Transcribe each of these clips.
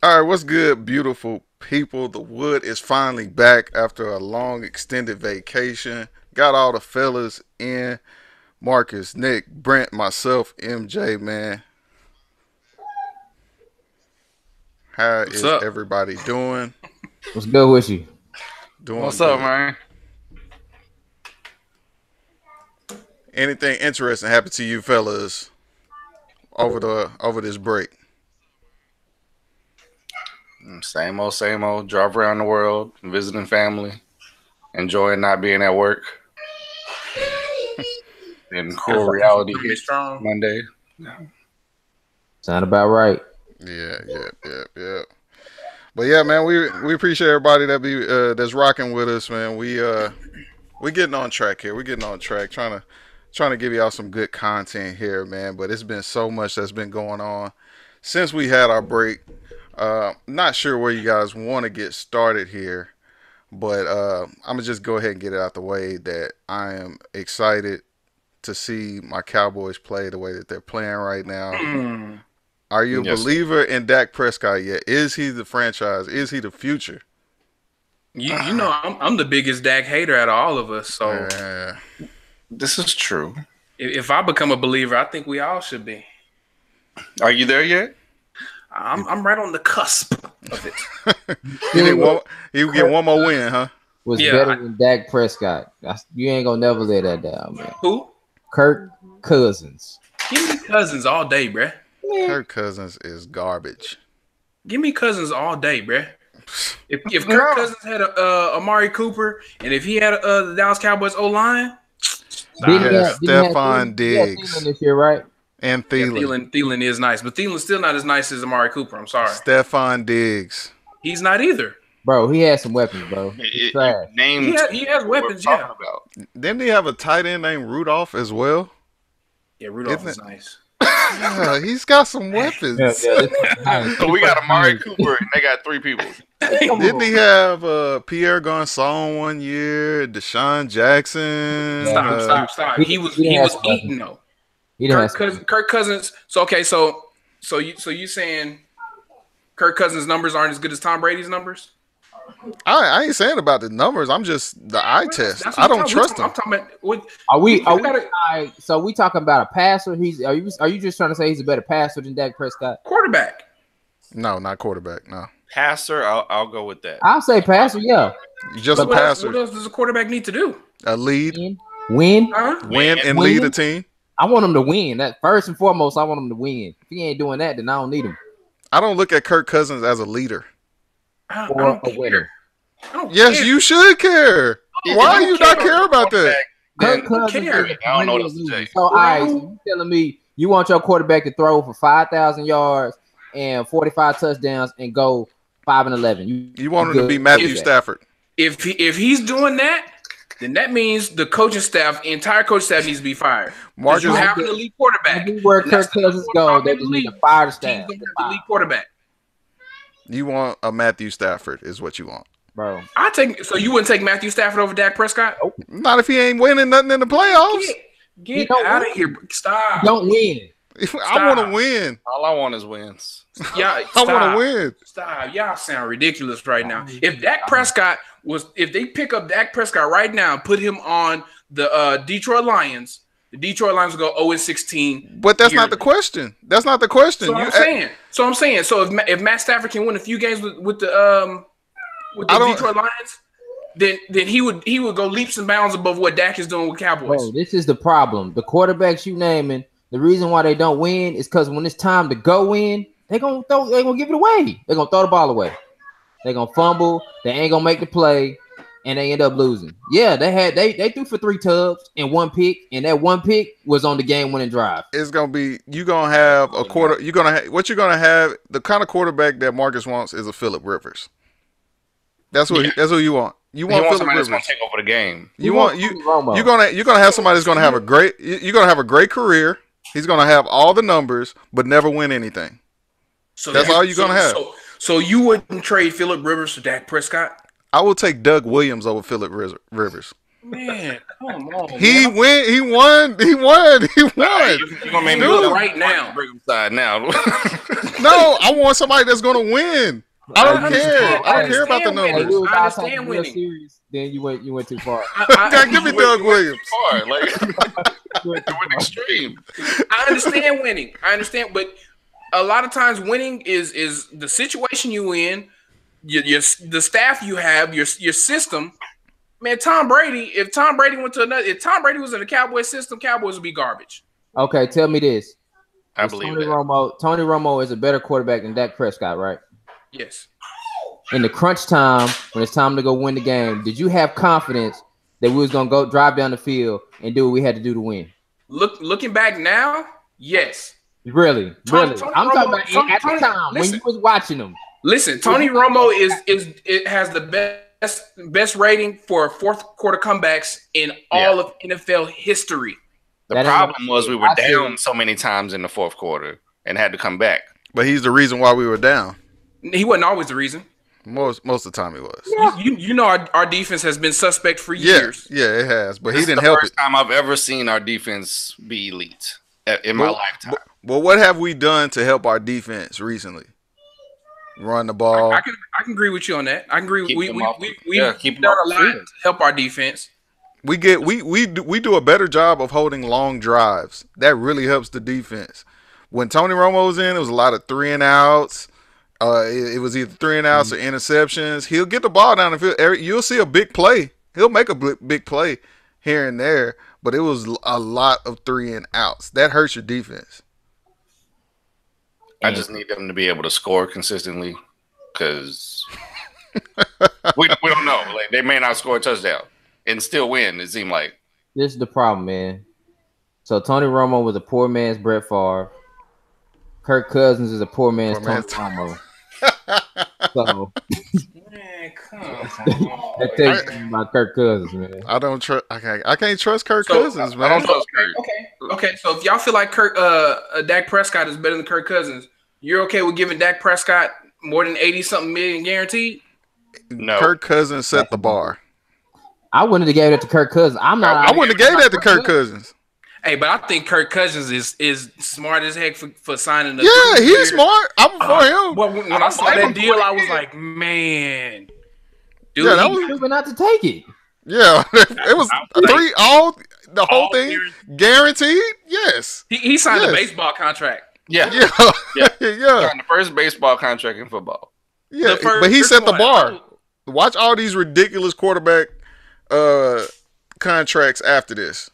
All right, what's good, beautiful people? The wood is finally back after a long extended vacation. Got all the fellas in. Marcus, Nick, Brent, myself, MJ, man. How What's is up? everybody doing? What's good with you? Doing What's up, good. man? Anything interesting happened to you fellas over this break? Same old, same old. Drive around the world, visiting family, enjoying not being at work. And cruel reality Be hit strong. Monday. Sound about right. Yeah. But yeah, man, we appreciate everybody that's rocking with us, man. We getting on track here. We're getting on track, trying to give y'all some good content here, man. But it's been so much that's been going on since we had our break. Not sure where you guys want to get started here, but I'm gonna just go ahead and get it out the way that I am excited to see my Cowboys play the way that they're playing right now. Mm. Are you a Yes. believer in Dak Prescott yet? Is he the franchise? Is he the future? You know I'm the biggest Dak hater out of all of us. So Uh, This is true. if I become a believer, I think we all should be. Are you there yet? I'm right on the cusp of it. he get one more win, huh? Was Yeah, better I- than Dak Prescott. You ain't gonna never let that down, man. Who? Kirk Cousins. Give me Cousins all day, bruh. Kirk Cousins is garbage. Give me Cousins all day, bruh. If Kirk Cousins had a Amari Cooper and if he had the Dallas Cowboys O line, He Didn't has he have Stephon Thielen- he had Diggs Thielen this year, right? and yeah, Thielen. Thielen is nice, but Thielen's still not as nice as Amari Cooper. I'm sorry, Stephon Diggs. he's not either. Bro, he had some weapons, bro. He's trash. Names. He has weapons, we're yeah. talking about. Didn't he have a tight end named Rudolph as well? Yeah, Rudolph Isn't is it- nice. Yeah, he's got some weapons. So we got Amari Cooper, and they got three people. Didn't he have Pierre Garcon one year? Deshaun Jackson. Stop. He- He was he has eating weapons. though. He didn't have some- Kirk Cousins. So you saying Kirk Cousins' numbers aren't as good as Tom Brady's numbers? I ain't saying about the numbers. I'm just the eye test. That's I what don't I'm trust I'm him. talking about what Are we? you gotta- Alright, so we talking about a passer? Are you just trying to say he's a better passer than Dak Prescott? quarterback. No, not quarterback. No, Passer, I'll go with that. I'll say passer. Yeah, just a What passer. else does a quarterback need to do? A lead, win. Huh? win, and Win. lead a team. I want him to win. That first and foremost, I want him to win. If he ain't doing that, then I don't need him. I don't look at Kirk Cousins as a leader. I Or don't a winner. care. I don't Yes, care. you should care. Why do you not care about that? Kirk Then Cousins care. is I don't know what a else to loser. tell you. So, all right, so you telling me you want your quarterback to throw for 5,000 yards and 45 touchdowns and go 5-11? You want him to good be Matthew with that. Stafford. If he's doing that, then that means the coaching staff, the entire coaching staff needs to be fired. Because Marcus, you have an elite quarterback. Everywhere And that's Kirk the Cousins number one go, they problem just in the need to league. fire the Teams staff. don't have the elite quarterback. you want a Matthew Stafford is what you want. Bro, So you wouldn't take Matthew Stafford over Dak Prescott? Not if he ain't winning nothing in the playoffs. Get He don't out of win. here. Stop. don't win. I want to win. All I want is wins. Yeah, I want to win. Stop. Y'all sound ridiculous right now. If they pick up Dak Prescott right now and put him on the Detroit Lions, the Detroit Lions will go 0-16. But that's not the question. That's not the question. So I'm saying. So if Matt Stafford can win a few games with the Detroit Lions, then he would go leaps and bounds above what Dak is doing with Cowboys. Bro, this is the problem. The quarterbacks you naming, the reason why they don't win is because when it's time to go in, they're gonna give it away. They're gonna throw the ball away. They're gonna fumble, they ain't gonna make the play, and they end up losing. Yeah, they threw for 3 tubs and 1 pick, and that 1 pick was on the game winning drive. It's gonna be you gonna have a quarter. You're gonna what you're gonna have. The kind of quarterback that Marcus wants is a Phillip Rivers. That's what you want. You He want wants Phillip somebody that's Rivers. going to take over the game. You want Tony Romo. you're gonna have somebody that's gonna have a great. You're gonna have a great career. He's gonna have all the numbers, but never win anything. So That's all you're gonna have. So you wouldn't trade Phillip Rivers for Dak Prescott? I will take Doug Williams over Phillip Rivers. Man, come on, He man. went. He won. He won. He won. You gonna make me Dude. look Right now. side now. No, I want somebody that's gonna win. I don't I care. understand. I don't care about the I understand Hey, numbers. we was I all taking understand real winning. serious. Then you went too far. God, give me Doug Williams. Hard, like You went too it went far. extreme. I understand winning. I understand, but a lot of times winning is the situation you in, the staff you have, your system. Man, Tom Brady. If Tom Brady went to another, if Tom Brady was in the Cowboys system, Cowboys would be garbage. Okay, tell me this. I Is believe Tony that. Romo. Tony Romo is a better quarterback than Dak Prescott, right? Yes. In the crunch time, when it's time to go win the game, did you have confidence that we was gonna go drive down the field and do what we had to do to win? Looking back now, yes. Really? Tony I'm Romo- talking about Tony- at the Tony- time when listen. you was watching them. Listen, Tony Romo it has the best rating for fourth quarter comebacks in all of NFL history. The That ain't problem was we were I see. down so many times in the fourth quarter and had to come back. But he's the reason why we were down. He wasn't always the reason. Most of the time he was. You know our defense has been suspect for Yeah, years. yeah, it has. But This he is didn't the help first it. time I've ever seen our defense be elite in my lifetime. Well, what have we done to help our defense recently? Run the ball. I can agree with you on that. I can agree. Keep We've them off- keep them done off a the lot field. to help our defense. We do a better job of holding long drives. That really helps the defense. When Tony Romo was in, it was a lot of 3 and outs. It was either 3 and outs or interceptions. He'll get the ball down the field. You'll see a big play. He'll make a big play here and there, but it was a lot of 3 and outs. That hurts your defense. I just need them to be able to score consistently because we don't know. Like they may not score a touchdown and still win. It seemed like This is the problem, man. So Tony Romo was a poor man's Brett Favre. Kirk Cousins is a poor man's Poor Tony man's- Romo. So Man, come on. that tells you something about Kirk Cousins, man. I don't trust. I can't trust Kirk So, Cousins, I man. don't trust Kirk. Okay. So if y'all feel like Dak Prescott is better than Kirk Cousins, you're okay with giving Dak Prescott more than 80-something million guaranteed? No. Kirk Cousins set the bar. I wouldn't have gave that to Kirk Cousins. I wouldn't have gave that to Kirk Cousins. Hey, but I think Kirk Cousins is smart as heck for signing the. Yeah, he's smart. I'm for him. Well, when I saw that deal, I was like, man, dude, Yeah, that he- was- Stupid not to take it. Yeah, it was the whole all thing years. guaranteed. Yes. he signed a Yes. baseball contract. Yeah. Yeah. Yeah. Yeah. Signed the first baseball contract in football. Yeah. The first But he set the one. bar. Watch all these ridiculous quarterback contracts after this.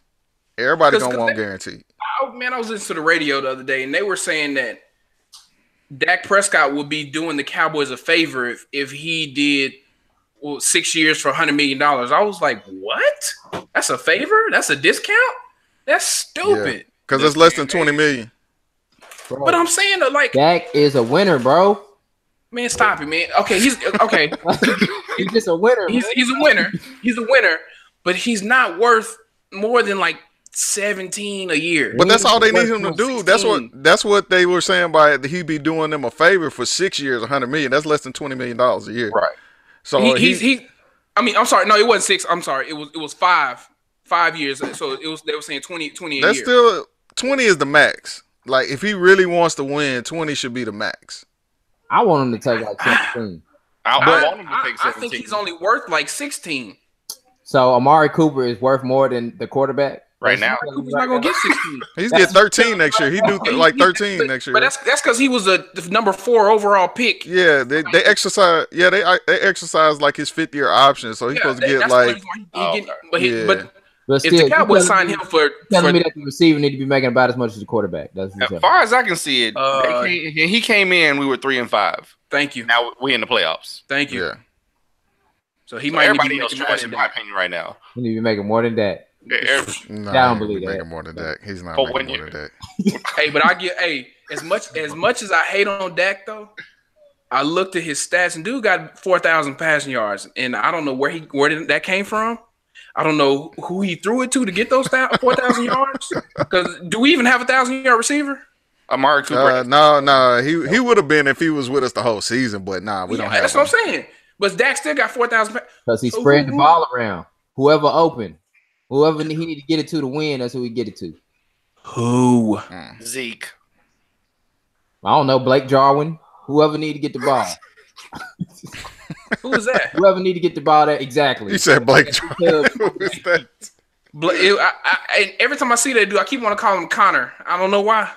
Everybody 'Cause gonna want they- guaranteed. I was listening to the radio the other day, and they were saying that Dak Prescott would be doing the Cowboys a favor if he did 6 years for $100 million. I was like, what? That's a favor? That's a discount? That's stupid. Because it's less than 20 million. Bro, But I'm saying that, like, Dak is a winner, bro. man, stop it, man. Okay, he's okay. He's just a winner. He's a winner. He's a winner, but he's not worth more than like 17 a year. But that's all they need him to Worth do. 16. That's what they were saying by he be doing them a favor for 6 years, 100 million. That's less than $20 million a year. Right. So he I mean, I'm sorry. No, it wasn't 6. I'm sorry. It was 5 years. So they were saying 20 a that's year. still 20 is the max. Like if he really wants to win, 20 should be the max. I want him to take like 17. I want him to take 17. I think he's only worth like 16. So Amari Cooper is worth more than the quarterback Right now. Cooper's not gonna get 16. He's get 13 next year. He do like 13 but, next year. But that's because he was the number 4 overall pick. Yeah, they exercise. Yeah, they exercise like his 5th-year option, so he's supposed to get that's like. what he getting- but yeah. But if still, the you Cowboys telling sign me- him for telling me that the receiver need to be making about as much as the quarterback. That's what As you're far as I can see it, Uh, he came in, we were 3-5. thank you, Now we in the playoffs. thank you. Yeah, So he So might everybody need to else be making more trash than in my that. opinion right now. You need to be making more than that. no, I don't he believe be that. making more than that. He's not For making 1 more year. than that. Hey, but as much as I hate on Dak though, I looked at his stats and dude got 4,000 passing yards, and I don't know where that came from. I don't know who he threw it to get those 4,000 yards. Because do we even have a 1,000-yard receiver? Amari Cooper. No, he would have been if he was with us the whole season, but nah, we don't have. That's what I'm saying. But Dak still got 4,000. Because he So spread the who- ball around. Whoever open. Whoever he need to get it to win, that's who he get it to. Who? Zeke. I don't know, Blake Jarwin. Whoever need to get the ball. Who is that? Whoever need to get the ball there. Exactly. You said Blake Jarwin. Who is that? And every time I see that dude, I keep wanting to call him Connor. I don't know why.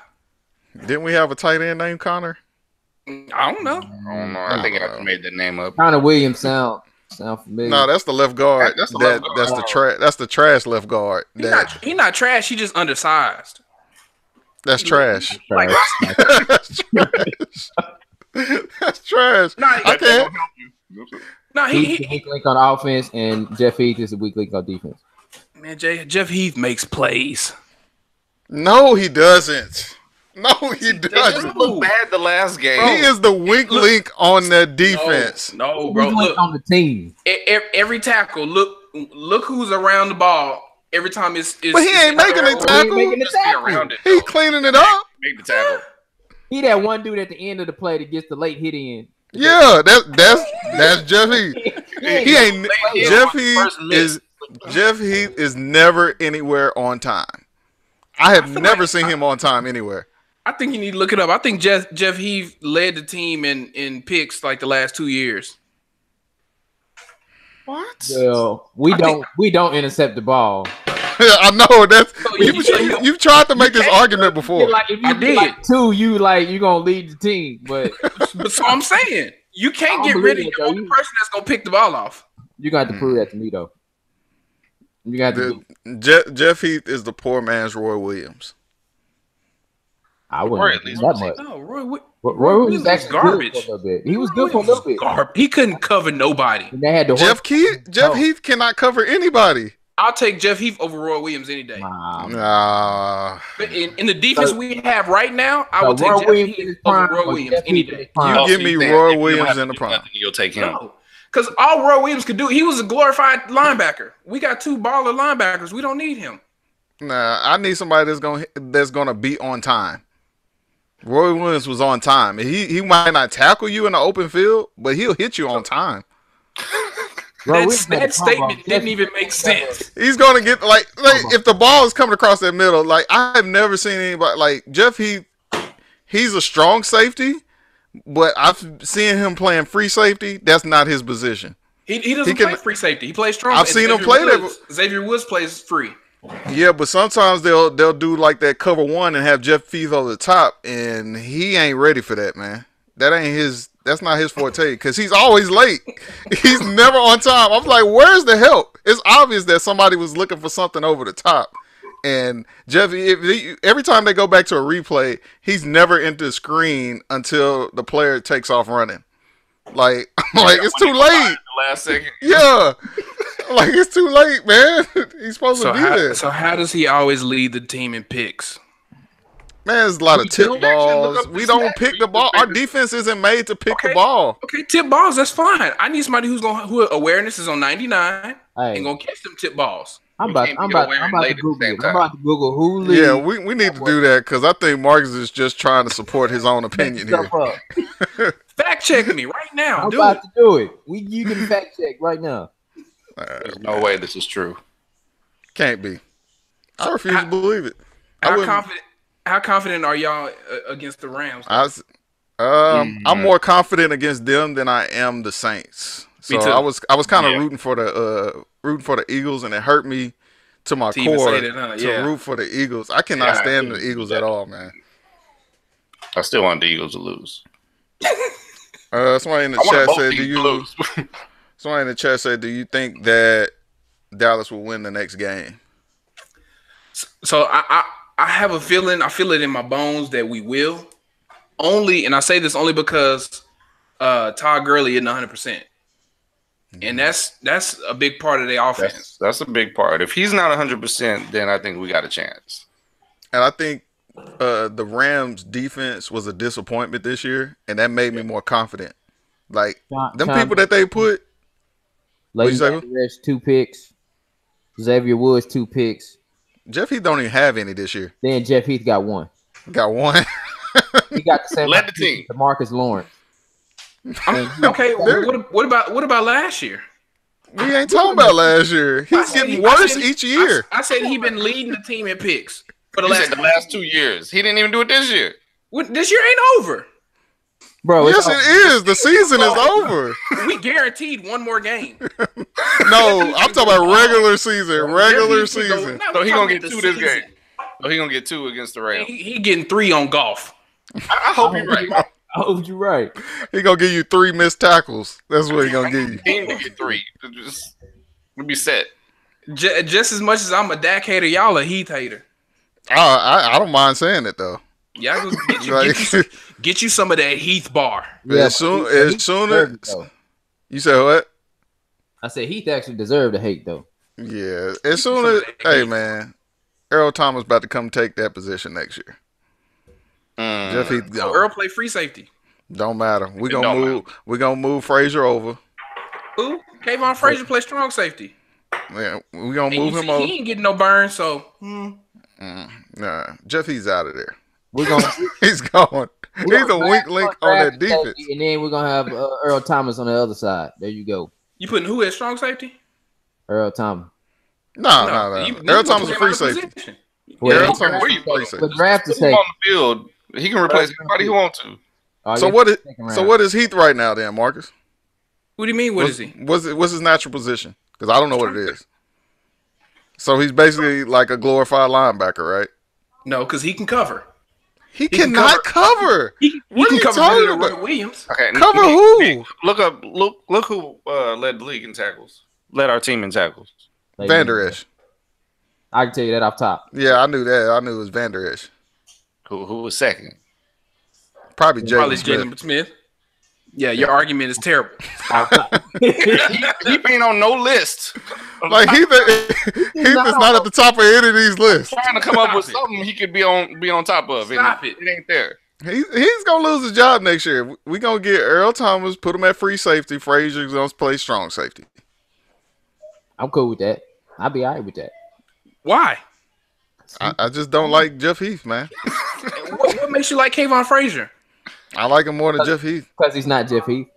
Didn't we have a tight end named Connor? I don't know. I don't know. I think I made that name up. Connor Williams sound familiar. No, that's the left guard. That's the left guard. That's the trash left guard. He not trash. He just undersized. That's trash. Like, That's trash. That's trash. Nah, I can't. No, He's the weak link on offense, and Jeff Heath is the weak link on defense. Man, Jeff Heath makes plays. No, he doesn't. No, he They just doesn't. looked bad the last game. He is the weak link on that defense. No, bro. Weak link Look, on the team. every tackle. Look who's around the ball. Every time it's But he ain't making the tackle. He making the Just be tackle. around it. He cleaning it up. Make the tackle. He that one dude at the end of the play that gets the late hit in. Yeah, that's Jeff Heath. He ain't Jeff Heath is never anywhere on time. I have never seen him on time anywhere. I think you need to look it up. I think Jeff Heath led the team in picks like the last 2 years. What? Well, we don't intercept the ball. I know that's So you've tried to make this argument before. Like if you I get did. like two, you gonna lead the team. But But so I'm saying you can't I get don't rid of believe it, the though. only person that's gonna pick the ball off. you got to prove that to me though. You got to. Jeff Heath is the poor man's Roy Williams. I Or wouldn't at least that much. No, Roy Williams was actually garbage. good for a little bit. He was good for a little bit. He couldn't cover nobody. And they had the Jeff Heath cannot cover anybody. I'll take Jeff Heath over Roy Williams any day. Nah. But in the defense we have right now, I would take Roy Jeff Williams Heath is over prime, Roy or Williams Jeff any Heath is day. prime. You give me Roy Williams in the prime. You'll take him. No, because all Roy Williams could do, he was a glorified linebacker. We got two baller linebackers. We don't need him. Nah, I need somebody that's gonna be on time. Roy Williams was on time. He might not tackle you in the open field, but he'll hit you on time. That statement didn't even make sense. He's gonna get like if the ball is coming across that middle. Like I have never seen anybody like Jeff Heath. He's a strong safety, but I've seen him playing free safety. That's not his position. He doesn't play free safety. He plays strong. I've seen him play that. Xavier Woods plays free. Yeah, but sometimes they'll do like that cover one and have Jeff Heath over the top, and he ain't ready for that, man. That ain't his. That's not his forte because he's always late. He's never on time. I'm like, where's the help? It's obvious that somebody was looking for something over the top. And Jeff, every time they go back to a replay, he's never into the screen until the player takes off running. Like, it's too late. Last second. Yeah. Like, it's too late, man. He's supposed to be there. So how does he always lead the team in picks? Man, there's a lot of tip look balls. up We the don't stats. pick the ball. Our defense isn't made to pick the ball. Okay, tip balls, that's fine. I need somebody who awareness is on 99 Hey. and gonna catch them tip balls. I'm about to Google it. I'm about to Google who leads. Yeah, we need to do that because I think Marcus is just trying to support his own opinion here. Fact check me right now. I'm Do about it. to do it. You can fact check right now. There's no way this is true. Can't be. I refuse to believe it. How confident are y'all against the Rams? I'm more confident against them than I am the Saints. So Me too. I was kind of rooting for the Eagles, and it hurt me to my even core say that, huh? to root for the Eagles. I cannot stand the Eagles at all, man. I still want the Eagles to lose. Somebody in the chat said, Somebody in the chat said, do you think that Dallas will win the next game? So I have a feeling, I feel it in my bones that we will. And I say this only because Todd Gurley isn't 100%. And that's a big part of their offense. That's a big part. If he's not 100%, then I think we got a chance. And I think the Rams defense was a disappointment this year, and that made me more confident. Like them people that they put. Leighton 2 picks. Xavier Woods 2 picks. Jeff Heath don't even have any this year. Then Jeff Heath got 1. Got 1. He got the same. Led the team. Marcus Lawrence. Okay, what about last year? We ain't talking about last year. He's getting worse each year. I said he been leading the team in picks for the last 2 years. He didn't even do it this year. This year ain't over. Bro, yes, it is. The season is over. We guaranteed one more game. No, I'm talking about regular season. Regular season. So he gonna get 2 this game. So he gonna get 2 against the Rams. He getting 3 on golf. I hope you're right. I hope you're right. He gonna give you 3 missed tackles. That's what he gonna give you. He gonna get 3. We'll be set. Just as much as I'm a Dak hater, y'all a Heath hater. I don't mind saying it though. Y'all go get you some of that Heath bar. Yeah, as soon as you said what? I said Heath actually deserved the hate though. Yeah, as soon as hey man, Earl Thomas about to come take that position next year. Jeff Heath gone. Earl play free safety. Don't matter. We're gonna move Frazier over. Who? Kayvon Frazier play strong safety. Yeah, we're gonna move him over. He ain't getting no burn, so nah. Jeff Heath's out of there. We're gonna he's going. He's a weak link on that defense. And then we're gonna have Earl Thomas on the other side. There you go. You putting who at strong safety? Earl Thomas. No. Earl Thomas is free safety. Earl Thomas is free safety. The draft is on the field. He can replace anybody who wants to. So what is Heath right now then, Marcus? What do you mean? What is he? What's his natural position? Because I don't know what it is. So he's basically like a glorified linebacker, right? No, because he can cover. He cannot cover. He can cover better than Roy Williams. Okay, cover who? Look who led the league in tackles. Led our team in tackles. Van Der Esch. I can tell you that off top. Yeah, I knew that. I knew it was Van Der Esch. Who was second? Probably Jalen Smith. Yeah, your argument is terrible. He ain't on no list. Like Heath is not at the top of any of these lists. Trying to come up with something he could be on top of. Stop it. It ain't there. He's gonna lose his job next year. We gonna get Earl Thomas, put him at free safety. Frazier's gonna play strong safety. I'm cool with that. I'll be all right with that. Why? I just don't like Jeff Heath, man. What makes you like Kayvon Frazier? I like him more than Jeff Heath. Because he's not Jeff Heath.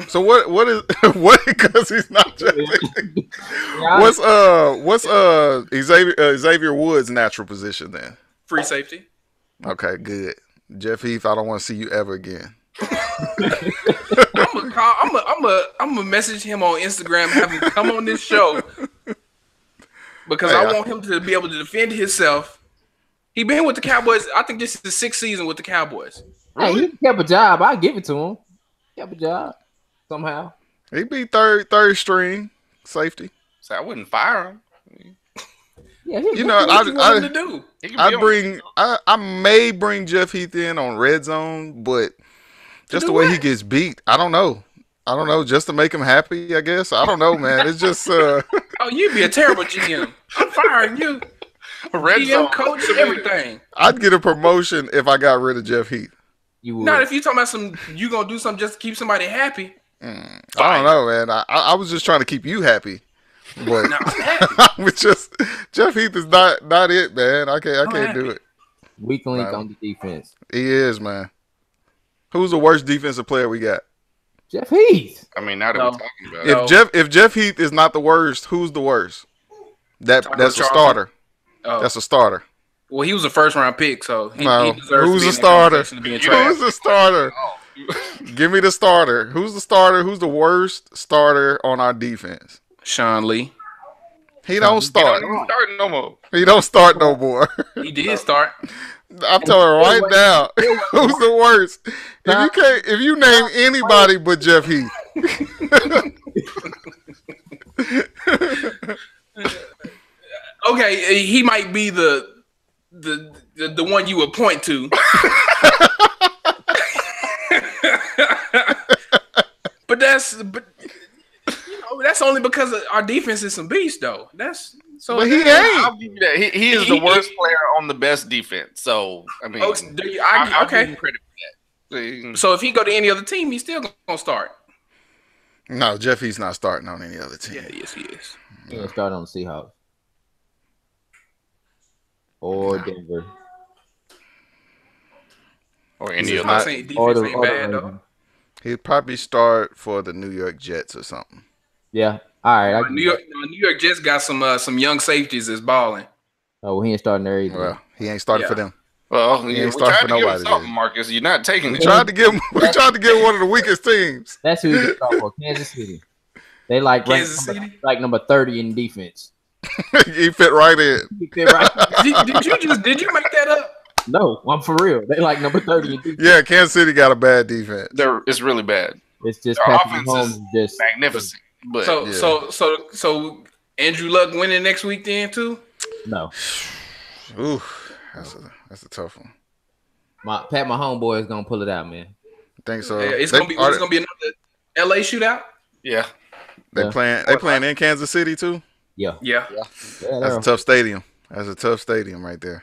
So what is what? Because he's not Jeff Heath. What's Xavier Woods' natural position then? Free safety. Okay, good. Jeff Heath, I don't want to see you ever again. I'm gonna message him on Instagram, have him come on this show because I want him to be able to defend himself. He been with the Cowboys. I think this is the 6th season with the Cowboys. Hey, he kept a job. I give it to him. He kept a job somehow. He be third string safety. So I wouldn't fire him. Yeah, you know, I may bring Jeff Heath in on red zone, but just the way he gets beat, I don't know. Just to make him happy, I guess. I don't know, man. It's just oh, you'd be a terrible GM. I'm firing you. Red GM zone coach, everything. I'd get a promotion if I got rid of Jeff Heath. You would. Not if you talking about you gonna do something just to keep somebody happy. I don't know, man. I was just trying to keep you happy. But Jeff Heath is not it, man. I can't do it. Weak link on the defense. He is, man. Who's the worst defensive player we got? Jeff Heath. I mean, now that we're talking about if Jeff Heath is not the worst, who's the worst? That's a starter. Oh. That's a starter. Well, he was a first round pick, so he deserves who's to be a starter? Who's the starter? Give me the starter. Who's the starter? Who's the worst starter on our defense? Sean Lee. He don't start. He don't start no more. He don't start no more. He did start. I'm telling you right now, who's the worst? If you name anybody but Jeff Heath. Okay, he might be the one you would point to. but that's only because our defense is some beast, though. But he ain't. I'll give you that. He is the worst player on the best defense. So I mean, I'll give him credit for that. So if he go to any other team, he's still gonna start. No, Jeff Heath's not starting on any other team. Yeah, yes, he is. He's gonna start on the Seahawks or Denver or any other. Defense ain't bad though. He'd probably start for the New York Jets or something. Yeah, All right, I New York just got some young safeties that's balling. Oh, he ain't starting there either. Well, he ain't started for them. Well, He we ain't tried starting to for give him nobody. something, Marcus. You're not taking We it. tried to get one of the weakest teams. That's who he can start for. Kansas City. They like Kansas City? like number 30 in defense. He fit right in. He fit right. Did you make that up? No, I'm for real. They like number 30 in defense. Yeah, Kansas City got a bad defense. It's really bad. It's just Their Patrick offense Mahomes is just magnificent. But So Andrew Luck winning next week then too? no. Ooh, that's a tough one. Pat Mahomes boy is gonna pull it out, man. Think so? It's gonna be another LA shootout. yeah, They playing in Kansas City too. Yeah. That's a tough stadium. That's a tough stadium right there.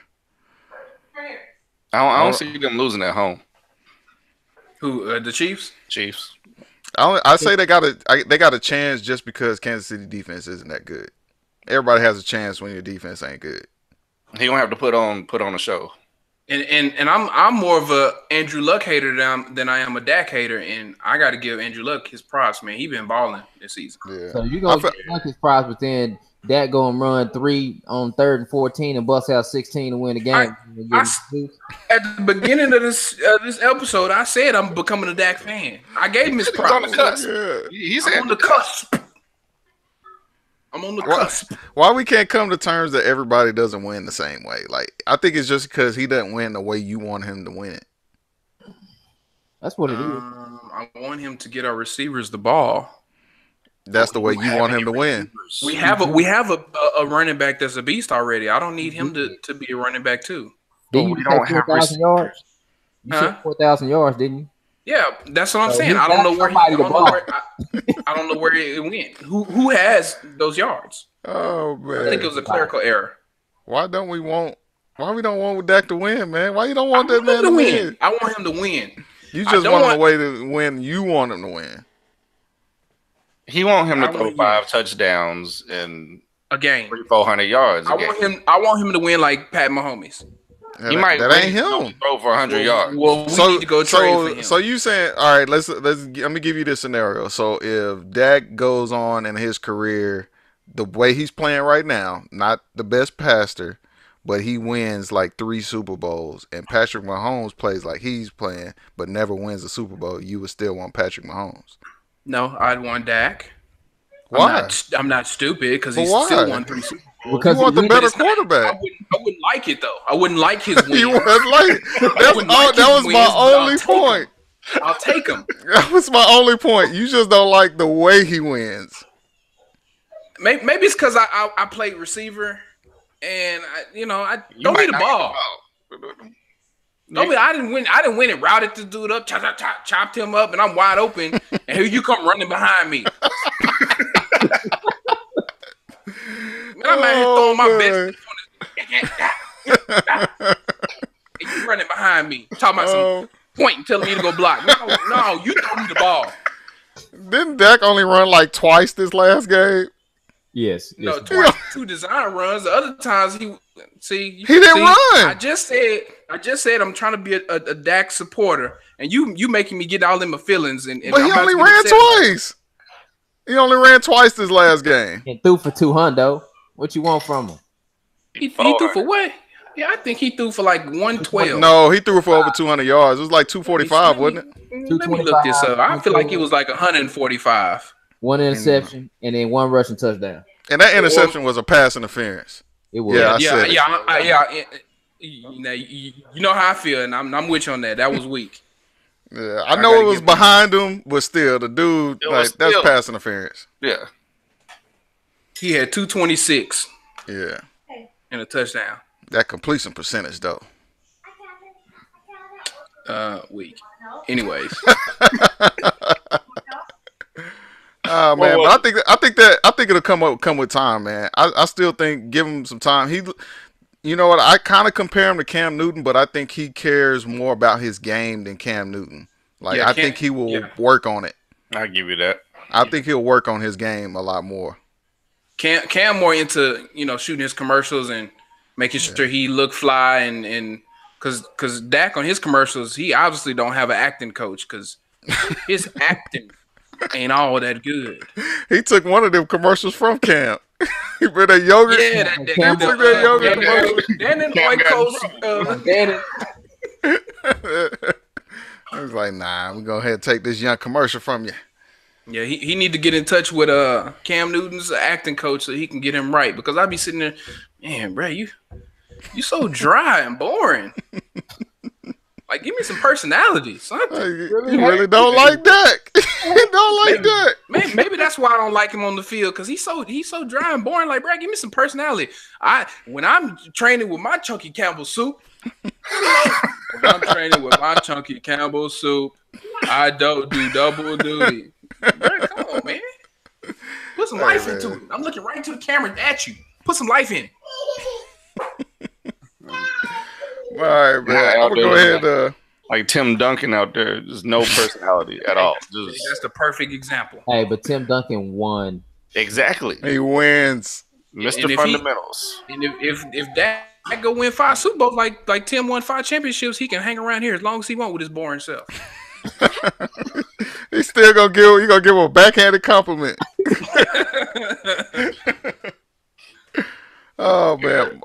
I don't see them losing at home. Who the Chiefs? Chiefs. I say they got a chance just because Kansas City defense isn't that good. Everybody has a chance when your defense ain't good. He gonna have to put on a show. And I'm more of a Andrew Luck hater than I am a Dak hater, and I got to give Andrew Luck his props, man. He been balling this season. Yeah. So you gonna give Luck his props, but then Dak go and run 3 on 3rd and 14 and bust out 16 to win the game. At the beginning of this episode, I said I'm becoming a Dak fan. I gave him his props. On the cusp. Yeah. He's I'm on the cusp. I'm on the cusp. Why we can't come to terms that everybody doesn't win the same way? Like, I think it's just because he doesn't win the way you want him to win it. That's what it is. I want him to get our receivers the ball. That's the way you want him to win. We have a running back that's a beast already. I don't need him to be a running back too. Didn't you don't say have 4,000 yards? You Huh? said 4,000 yards, didn't you? Yeah, that's what I'm So saying. he I don't know where got somebody I don't know where it went. Who has those yards? Oh man, I think it was a clerical error. Why we don't want Dak to win, man? Why you don't want that man to win? I want him to win. You just want him to way to win. You want him to win. He want him to throw 5 touchdowns and A game. 300-400 yards. I want him to win like Pat Mahomes. He might. That ain't him. Throw for 100 yards. Well, we need to go trade for him. So you saying, all right? Let me give you this scenario. So if Dak goes on in his career the way he's playing right now, not the best passer, but he wins like 3 Super Bowls, and Patrick Mahomes plays like he's playing, but never wins a Super Bowl, you would still want Patrick Mahomes. No, I'd want Dak. Why? I'm not stupid because he's why? still won 3 Super Bowls. Because you want the better It's not- quarterback. I wouldn't like it though. I wouldn't like his win. You wouldn't like. wouldn't like That his was wins, my but I'll only take point. I'll take him. That was my only point. You just don't like the way he wins. Maybe it's because I played receiver, and I don't might need a not ball. get the ball. Don't be, I didn't win it. Routed the dude up, chopped him up, and I'm wide open. And here you come running behind me. Man, I'm out here throwing my best. And you running behind me, talking about some point and telling me to go block. No, you throw me the ball. Didn't Dak only run like twice this last game? Yes. No, twice, 2 design runs. The other times he didn't run. I just said I'm trying to be a Dak supporter, and you making me get all in my feelings. And But he only ran twice. He only ran twice this last game. And threw for 200. What you want from him? He threw for what? Yeah, I think he threw for like 112. No, he threw for over 200 yards. It was like 245, wasn't it? Let me look this up. I feel like it was like 145. 1 interception and then 1 rushing touchdown. And that interception was a pass interference. It was. Yeah, You know how I feel, and I'm with you on that. That was weak. Yeah, I know it was behind him, but still, the dude, that's pass interference. Yeah. He had 226 Yeah. and a touchdown. That completion percentage, though. Weak. Anyways. Oh man, but I think it'll come with time, man. I still think give him some time. You know what? I kind of compare him to Cam Newton, but I think he cares more about his game than Cam Newton. Like I think he will work on it. I'll give you that. I think he'll work on his game a lot more. Cam more into shooting his commercials and making sure he look fly and because Dak on his commercials he obviously don't have an acting coach because his acting ain't all that good. He took one of them commercials from Cam. He put that yogurt. Yeah, that He took that yogurt commercial. Dan and Cam got in Oikos. Danny, I was like, nah, we go ahead and take this young commercial from you. Yeah, he need to get in touch with Cam Newton's acting coach so he can get him right. Because I be sitting there, man, bro, you so dry and boring. Like, give me some personality, something. Like, you really don't like that. You don't like that. Maybe that's why I don't like him on the field, because he's so dry and boring. Like, bro, give me some personality. When I'm training with my chunky Campbell soup, I don't do double duty. Bro, come on, man. Put some life into it. I'm looking right into the camera at you. Put some life in it. All right, man. I'm gonna go ahead. Like Tim Duncan out there, just no personality at all. That's the perfect example. hey, but Tim Duncan won. Exactly, He wins. Mr. Fundamentals. And if that go win 5 Super Bowls like Tim won 5 championships, he can hang around here as long as he want with his boring self. He's still gonna give him a backhanded compliment. Oh man.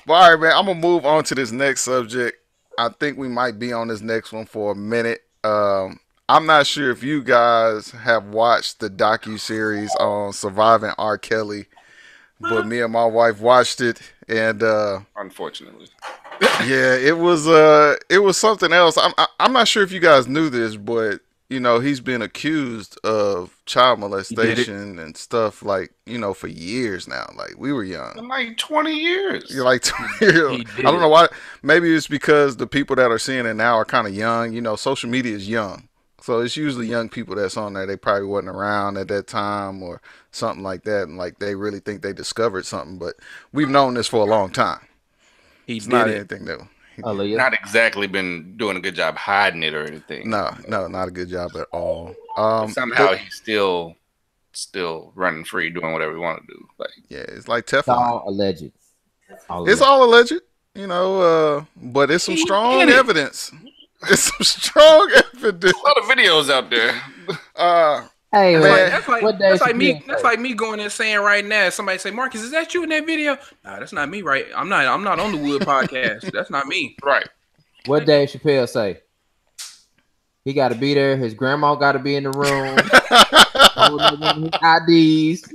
But all right, man. I'm gonna move on to this next subject. I think we might be on this next one for a minute. I'm not sure if you guys have watched the docu-series on surviving R.Kelly, but me and my wife watched it, and Unfortunately, yeah, it was something else. I'm not sure if you guys knew this, but you know, he's been accused of child molestation and stuff, like, you know, for years now. Like, we were young. like 20 years. You're like 20 years. I don't know why. Maybe it's because the people that are seeing it now are kind of young. You know, social media is young. So it's usually young people that's on there. They probably wasn't around at that time or something like that. And like, they really think they discovered something. But we've known this for a long time. It's not anything new. Not exactly been doing a good job hiding it or anything. No, not a good job at all. Somehow he's still running free, doing whatever he want to do. Like, yeah, it's like It's Teflon. all alleged. It's all alleged, you know, but it's some strong evidence. It's some strong evidence. a lot of videos out there. Hey, man, That's like me going and saying right now. Somebody say, "Marcus, is that you in that video?" Nah, that's not me. Right? I'm not on the Wood podcast. That's not me. Right. What Dave Chappelle say? He got to be there. His grandma got to be in the room. Holding his IDs.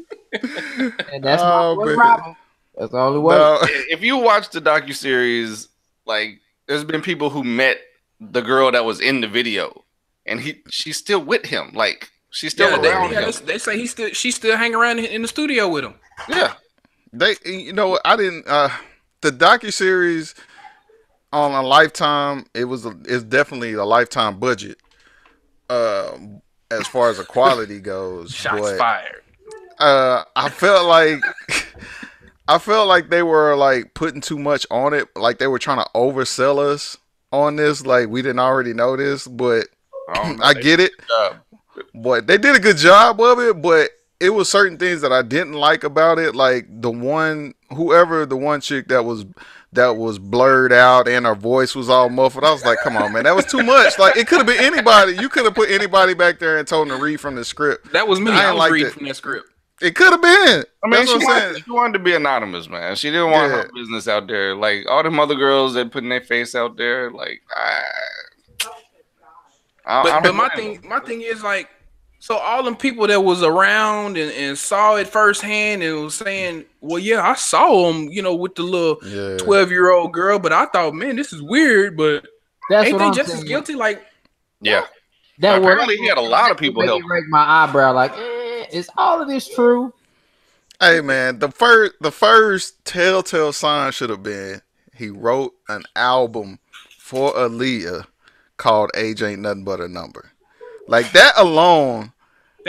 And that's my problem. That's the only way. No. If you watch the docuseries, like, there's been people who met the girl that was in the video, and she's still with him. Like, she's still around him. They say she's still hanging around in the studio with him. Yeah. You know what? I didn't. The docuseries on a Lifetime, it's definitely a Lifetime budget. As far as the quality goes, Shots fired. I felt like they were like putting too much on it. Like they were trying to oversell us on this. Like we didn't already know this, but I get it. But they did a good job of it. But it was certain things that I didn't like about it. Like the one chick that was blurred out and her voice was all muffled. I was like, come on, man, that was too much. Like it could have been anybody. You could have put anybody back there and told them to read from the script. That was me. I was reading from that script. It could have been. I mean, she wanted to be anonymous, man. She didn't want her business out there. Like all them other girls that putting their face out there. Like, but my thing is like, so all them people that was around and saw it firsthand and was saying, well, yeah, I saw him, you know, with the little 12-year-old girl, but I thought, man, this is weird, but ain't they just as guilty? Like, yeah. Apparently he had a lot of people help. Break my eyebrow, like, is all of this true? Hey, man, the first telltale sign should have been he wrote an album for Aaliyah called Age Ain't Nothing But a Number. Like that alone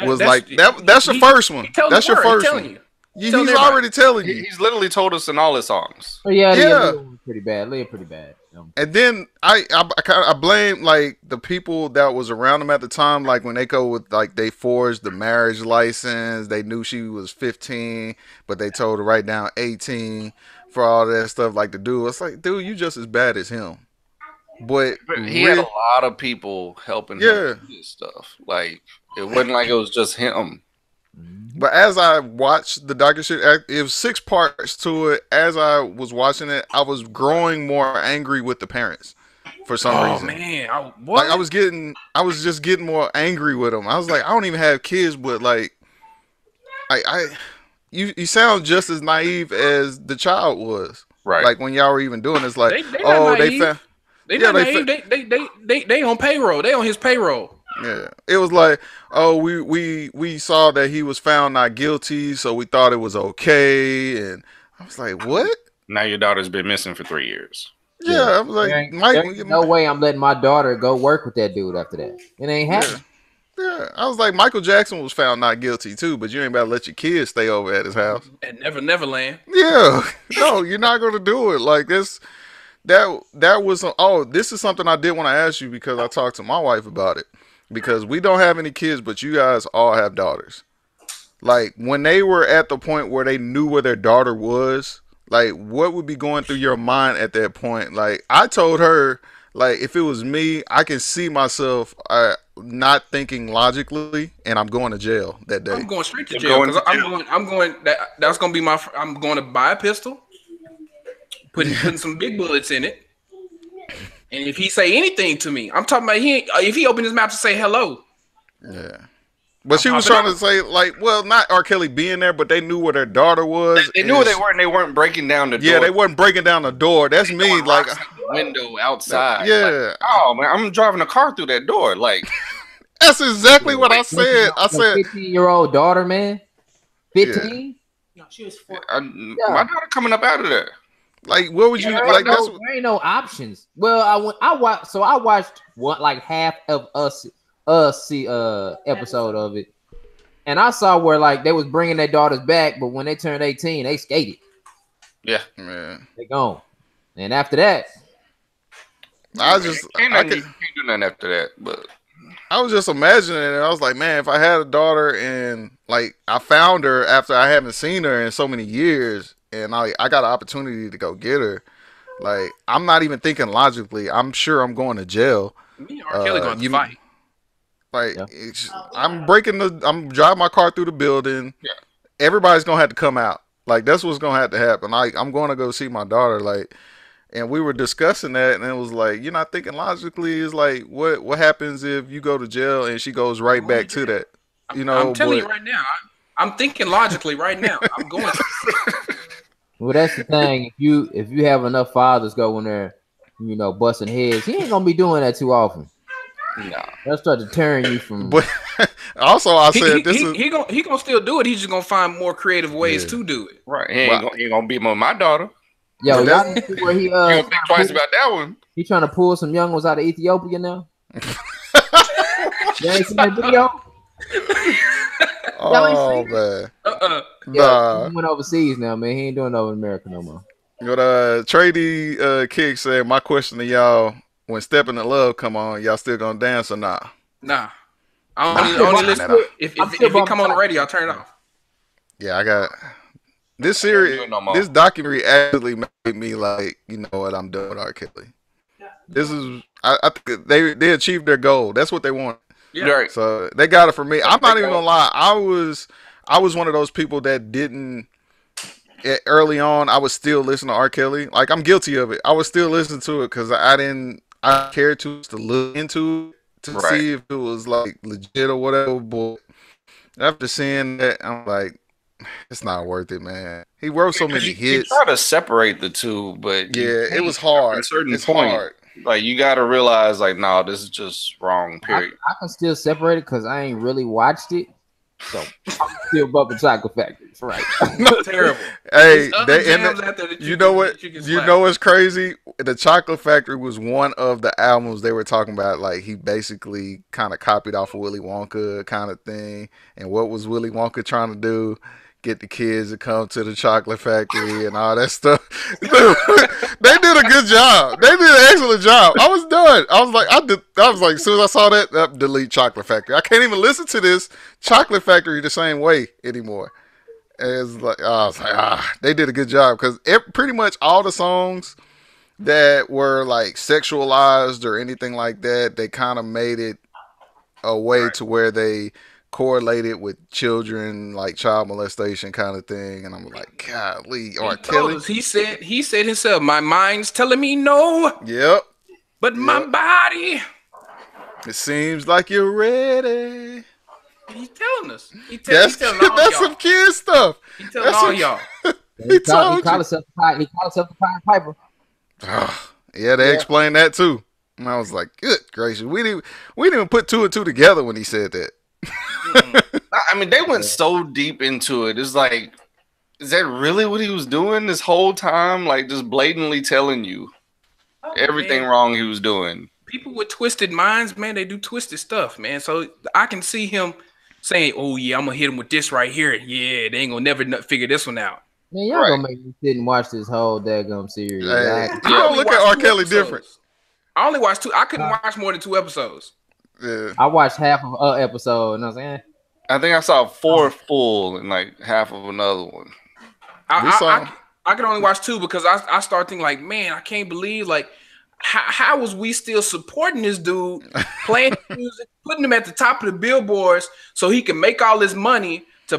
was like that. That's your first one. That's your first one. He's already telling you. He's literally told us in all his songs. Oh, yeah. Pretty bad. Pretty bad. And then I blame like the people that was around him at the time. Like when they go with like they forged the marriage license. They knew she was 15, but they told her write down 18 for all that stuff. Like the dude, it's like, dude, you just as bad as him. But But he had a lot of people helping him yeah. do this stuff. Like it wasn't like it was just him. But as I watched the documentary, it was 6 parts to it. As I was watching it, I was growing more angry with the parents for some Oh reason. man, Like I was just getting more angry with them. I was like, I don't even have kids, but like, you sound just as naive as the child was. Right. Like when y'all were even doing this, like, they not oh, they naive. found. They Yeah, not naive. They on payroll. They on his payroll. Yeah, it was like, oh, we saw that he was found not guilty, so we thought it was okay, and I was like, what? Now your daughter's been missing for 3 years. Yeah, I was like, Mike, There's no way I'm letting my daughter go work with that dude after that. It ain't happening. yeah, I was like, Michael Jackson was found not guilty too, but you ain't about to let your kids stay over at his house. At Neverland. Yeah, no, you're not gonna do it like this. That was this is something I did want to ask you because I talked to my wife about it. Because we don't have any kids, but you guys all have daughters. Like, when they were at the point where they knew where their daughter was, like, what would be going through your mind at that point? Like, I told her, like, if it was me, I can see myself not thinking logically, and I'm going to jail that day. I'm going straight to jail. I'm going. That's going to be I'm going to buy a pistol, putting some big bullets in it. And if he say anything to me, I'm talking about if he opened his mouth to say hello. Yeah. But she was trying to say, like, well, not R.Kelly being there, but they knew where their daughter was. They knew where they were, and they weren't breaking down the door. Yeah, they weren't breaking down the door. That's me. Like, the window outside. Yeah. Like, oh, man, I'm driving a car through that door. Like, that's exactly what I said. I said, 15-year-old daughter, man. 15? No, she was 4. My daughter coming up out of there. Like, what would you like? There ain't no options. Well, I watched like half of us episode of it, and I saw where like they was bringing their daughters back, but when they turned 18, they skated. Yeah, man, they gone. And after that, I can't do nothing after that. But I was just imagining it. I was like, man, if I had a daughter and like I found her after I haven't seen her in so many years. And I got an opportunity to go get her. Like, I'm not even thinking logically. I'm sure I'm going to jail. Me and R.Kelly going to fight. Like, I'm driving my car through the building. Yeah. Everybody's going to have to come out. Like, that's what's going to have to happen. Like, I'm going to go see my daughter. Like, and we were discussing that, and it was like, you're not thinking logically. It's like, what happens if you go to jail and she goes right back to that? You know, I'm telling you right now. I'm thinking logically right now. I'm going to. Well, that's the thing. If you have enough fathers go in there, busting heads, he ain't gonna be doing that too often. No, they'll start to turn you from. But also, I said he gonna still do it. He's just gonna find more creative ways to do it. Right? He ain't gonna be my daughter. Yo, y'all see where he gonna think twice about that one. He trying to pull some young ones out of Ethiopia now. You ain't seen that video? Oh man. Yeah, he went overseas now, man. He ain't doing over in America no more. But Trady Kick said, my question to y'all: when Stepping in Love come on, y'all still gonna dance or not? Nah. I only listen. If it come on the radio, I'll turn it off. Yeah, I got this series. This documentary actually made me like, you know what, I'm doing with R.Kelly. This is I think they achieved their goal. That's what they want. Yeah. Right. So they got it from me. I'm not even gonna lie. I was one of those people that didn't. Early on, I was still listening to R. Kelly. Like, I'm guilty of it. I was still listening to it because I cared to look into it to see if it was like legit or whatever. But after seeing that, I'm like, it's not worth it, man. He wrote so many hits. You try to separate the two, but yeah, it was hard. At a certain point, like, you got to realize, like, no, this is just wrong. Period. I can still separate it because I ain't really watched it. So I'm still bumping Chocolate Factory, right? Terrible. Hey, you know what? You know what's crazy? The Chocolate Factory was one of the albums they were talking about. Like, he basically kind of copied off of Willy Wonka kind of thing. And what was Willy Wonka trying to do? Get the kids to come to the Chocolate Factory and all that stuff. Dude, they did a good job. They did an excellent job. I was done. I was like, as soon as I saw that, delete Chocolate Factory. I can't even listen to this Chocolate Factory the same way anymore. And it's like, I was like, they did a good job because pretty much all the songs that were like sexualized or anything like that. They kind of made it a way Right. to where they correlated with children, like child molestation kind of thing. And I'm like, golly, He R. told Kelly. us. He said himself, my mind's telling me no, Yep. but my Yep. body. It seems like you're ready. He's telling us. He That's telling all that's some y'all. kid stuff. He telling That's all some, y'all. he told Called you. himself the Pied Piper. Yeah, they Yeah. explained that too. And I was like, good gracious. We didn't even put two and two together when he said that. I mean, they went so deep into it. It's like, is that really what he was doing this whole time? Like, just blatantly telling you everything Man, wrong he was doing. people with twisted minds, man, they do twisted stuff, man. So I can see him saying, "Oh yeah, I'm gonna hit him with this right here." Yeah, they ain't gonna never figure this one out. Man, y'all Right. gonna make me sit and watch this whole daggum series. Hey, I- you I don't only look at watched R. 2 Kelly episodes. different. I only watched 2. I couldn't watch more than 2 episodes. Yeah. I watched half of an episode and I was like, I think I saw 4 full and like half of another one. We saw- I could only watch 2 because I start thinking like, man, I can't believe like how was we still supporting this dude, playing his music, putting him at the top of the billboards so he can make all this money to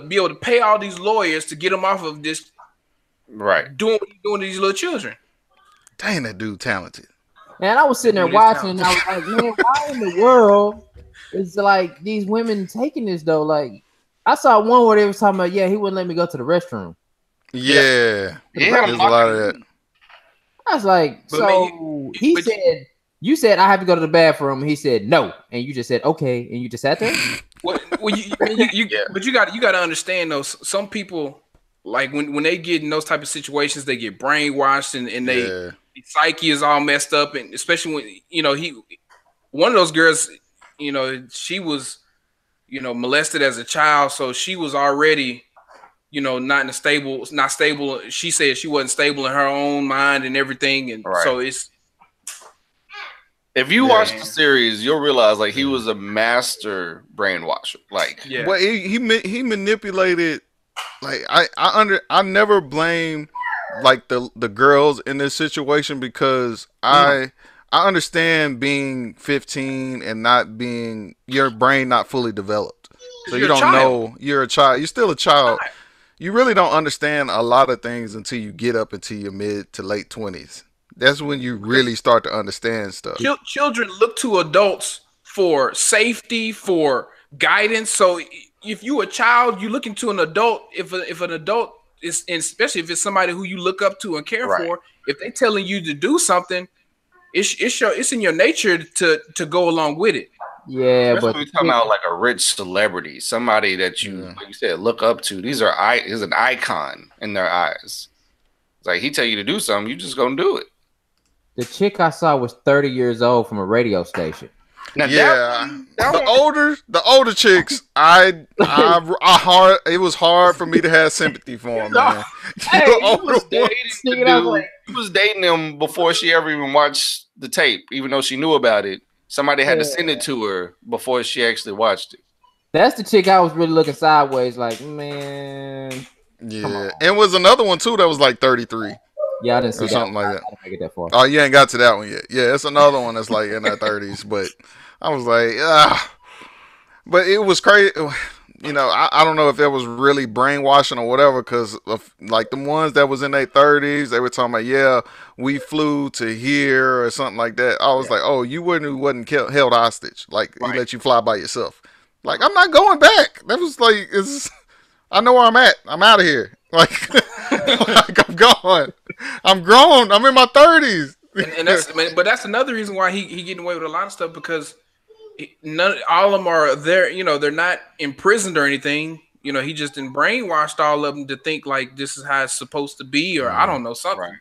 be able to pay all these lawyers to get him off of this Right. doing what he's doing to these little children. Dang, that dude talented. man, I was sitting there Dude is watching and I was like, man, why in the world is like these women taking this though? Like, I saw one where they was talking about, yeah, he wouldn't let me go to the restroom. Yeah. Yeah, There's a lot of that. I was like, But so man, he but- said, you said I have to go to the bathroom. And he said no, and you just said okay, and you just sat there. Well, you Yeah. but you got to understand though. Some people like when they get in those type of situations, they get brainwashed and they Yeah. psyche is all messed up, and especially when one of those girls, she was molested as a child, so she was already not stable. She said she wasn't stable in her own mind and everything, and Right. so it's If you Yeah. watch the series, you'll realize like he was a master brainwasher. Like, yeah. But he manipulated. Like I never blame like the girls in this situation because I understand being 15 and not being your brain not fully developed. So you You're a don't child. know you're a child. You're still a child. You really don't understand a lot of things until you get up into your mid to late 20s. That's when you really start to understand stuff. Children look to adults for safety, for guidance. So if you a child, you look into an adult. If an adult is, and especially if it's somebody who you look up to and care Right. for, if they telling you to do something, it's in your nature to go along with it. Yeah, especially but when we're talking about like a rich celebrity, somebody that you, like you said, look up to. He's an icon in their eyes. It's like he tell you to do something, you just gonna do it. the chick I saw was 30 years old from a radio station. Now, Yeah, that the older chicks, I hard. It was hard for me to have sympathy for them, man. Hey, The he older was dating ones. the Sneaking out dude. like- He was dating him before she ever even watched the tape, even though she knew about it. Somebody had to send it to her before she actually watched it. That's the chick I was really looking sideways, like, man. Yeah, and was another one too that was like 33 Yeah, I didn't see or that. something like I that. didn't make it that far. Oh, you ain't got to that one yet. Yeah, it's another one that's like in their 30s, but I was like, but it was crazy. I don't know if it was really brainwashing or whatever, because like the ones that was in their 30s, they were talking about, yeah, we flew to here or something like that. I was like, oh, you wasn't held hostage. Like, he let you fly by yourself. Like, I'm not going back. That was like, I know where I'm at. I'm out of here. Like, like I'm gone. I'm grown. I'm in my 30s. And that's another reason why he getting away with a lot of stuff, because all of them are there. They're not imprisoned or anything. He just brainwashed all of them to think like this is how it's supposed to be, or I don't know, something. Right.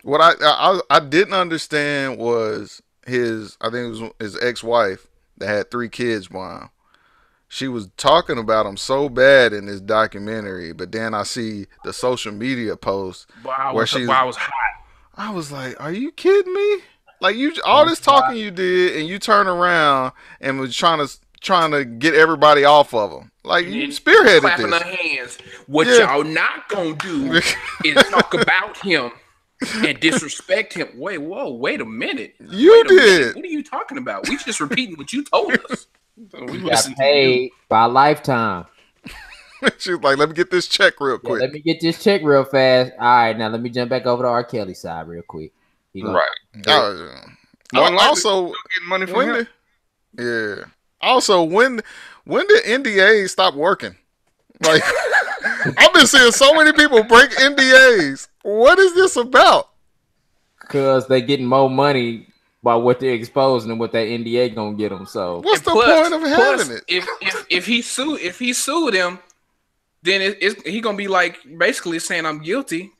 What I didn't understand was I think it was his ex-wife that had 3 kids by him. She was talking about him so bad in this documentary, but then I see the social media post While where I was hot. I was like, "Are you kidding me? Like, all this talking you did, and you turn around and was trying to get everybody off of him. Like, you spearheaded Clapping this." their hands. What Yeah. y'all not gonna do is talk about him. and disrespect him. Wait a minute. You Wait a minute. did. What are you talking about? We just repeating what you told us. We Got listen to you. paid by lifetime. She was like, let me get this check real Yeah, quick. let me get this check real fast. All right, now let me jump back over to R. Kelly side real quick. He gonna- Right. Oh, More likely also, getting money from when him. yeah. Also, when did NDAs stop working? Like, I've been seeing so many people break NDAs. What is this about? Because they getting more money by what they're exposing and what that NDA gonna get them. So What's And the plus- point of having plus, it? If he sued him, then he gonna be like basically saying I'm guilty.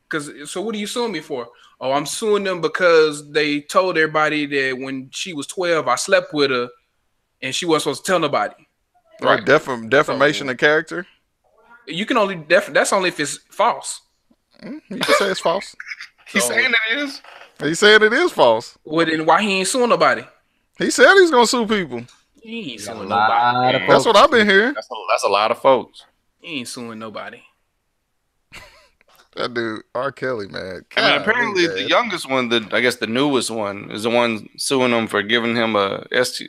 Because so what are you suing me for? Oh, I'm suing them because they told everybody that when she was 12, I slept with her, and she wasn't supposed to tell nobody. Right, defamation of character. You can only that's only if it's false. You can say it's false. He's So- saying it is. He said it is false. Well, then why he ain't suing nobody? He said he's gonna sue people. He ain't got a suing lot nobody. of Yeah. That's folks. what I've been hearing. That's a lot of folks. He ain't suing nobody. That dude, R. Kelly, man. I mean, God, apparently man. the youngest one, I guess the newest one, is the one suing him for giving him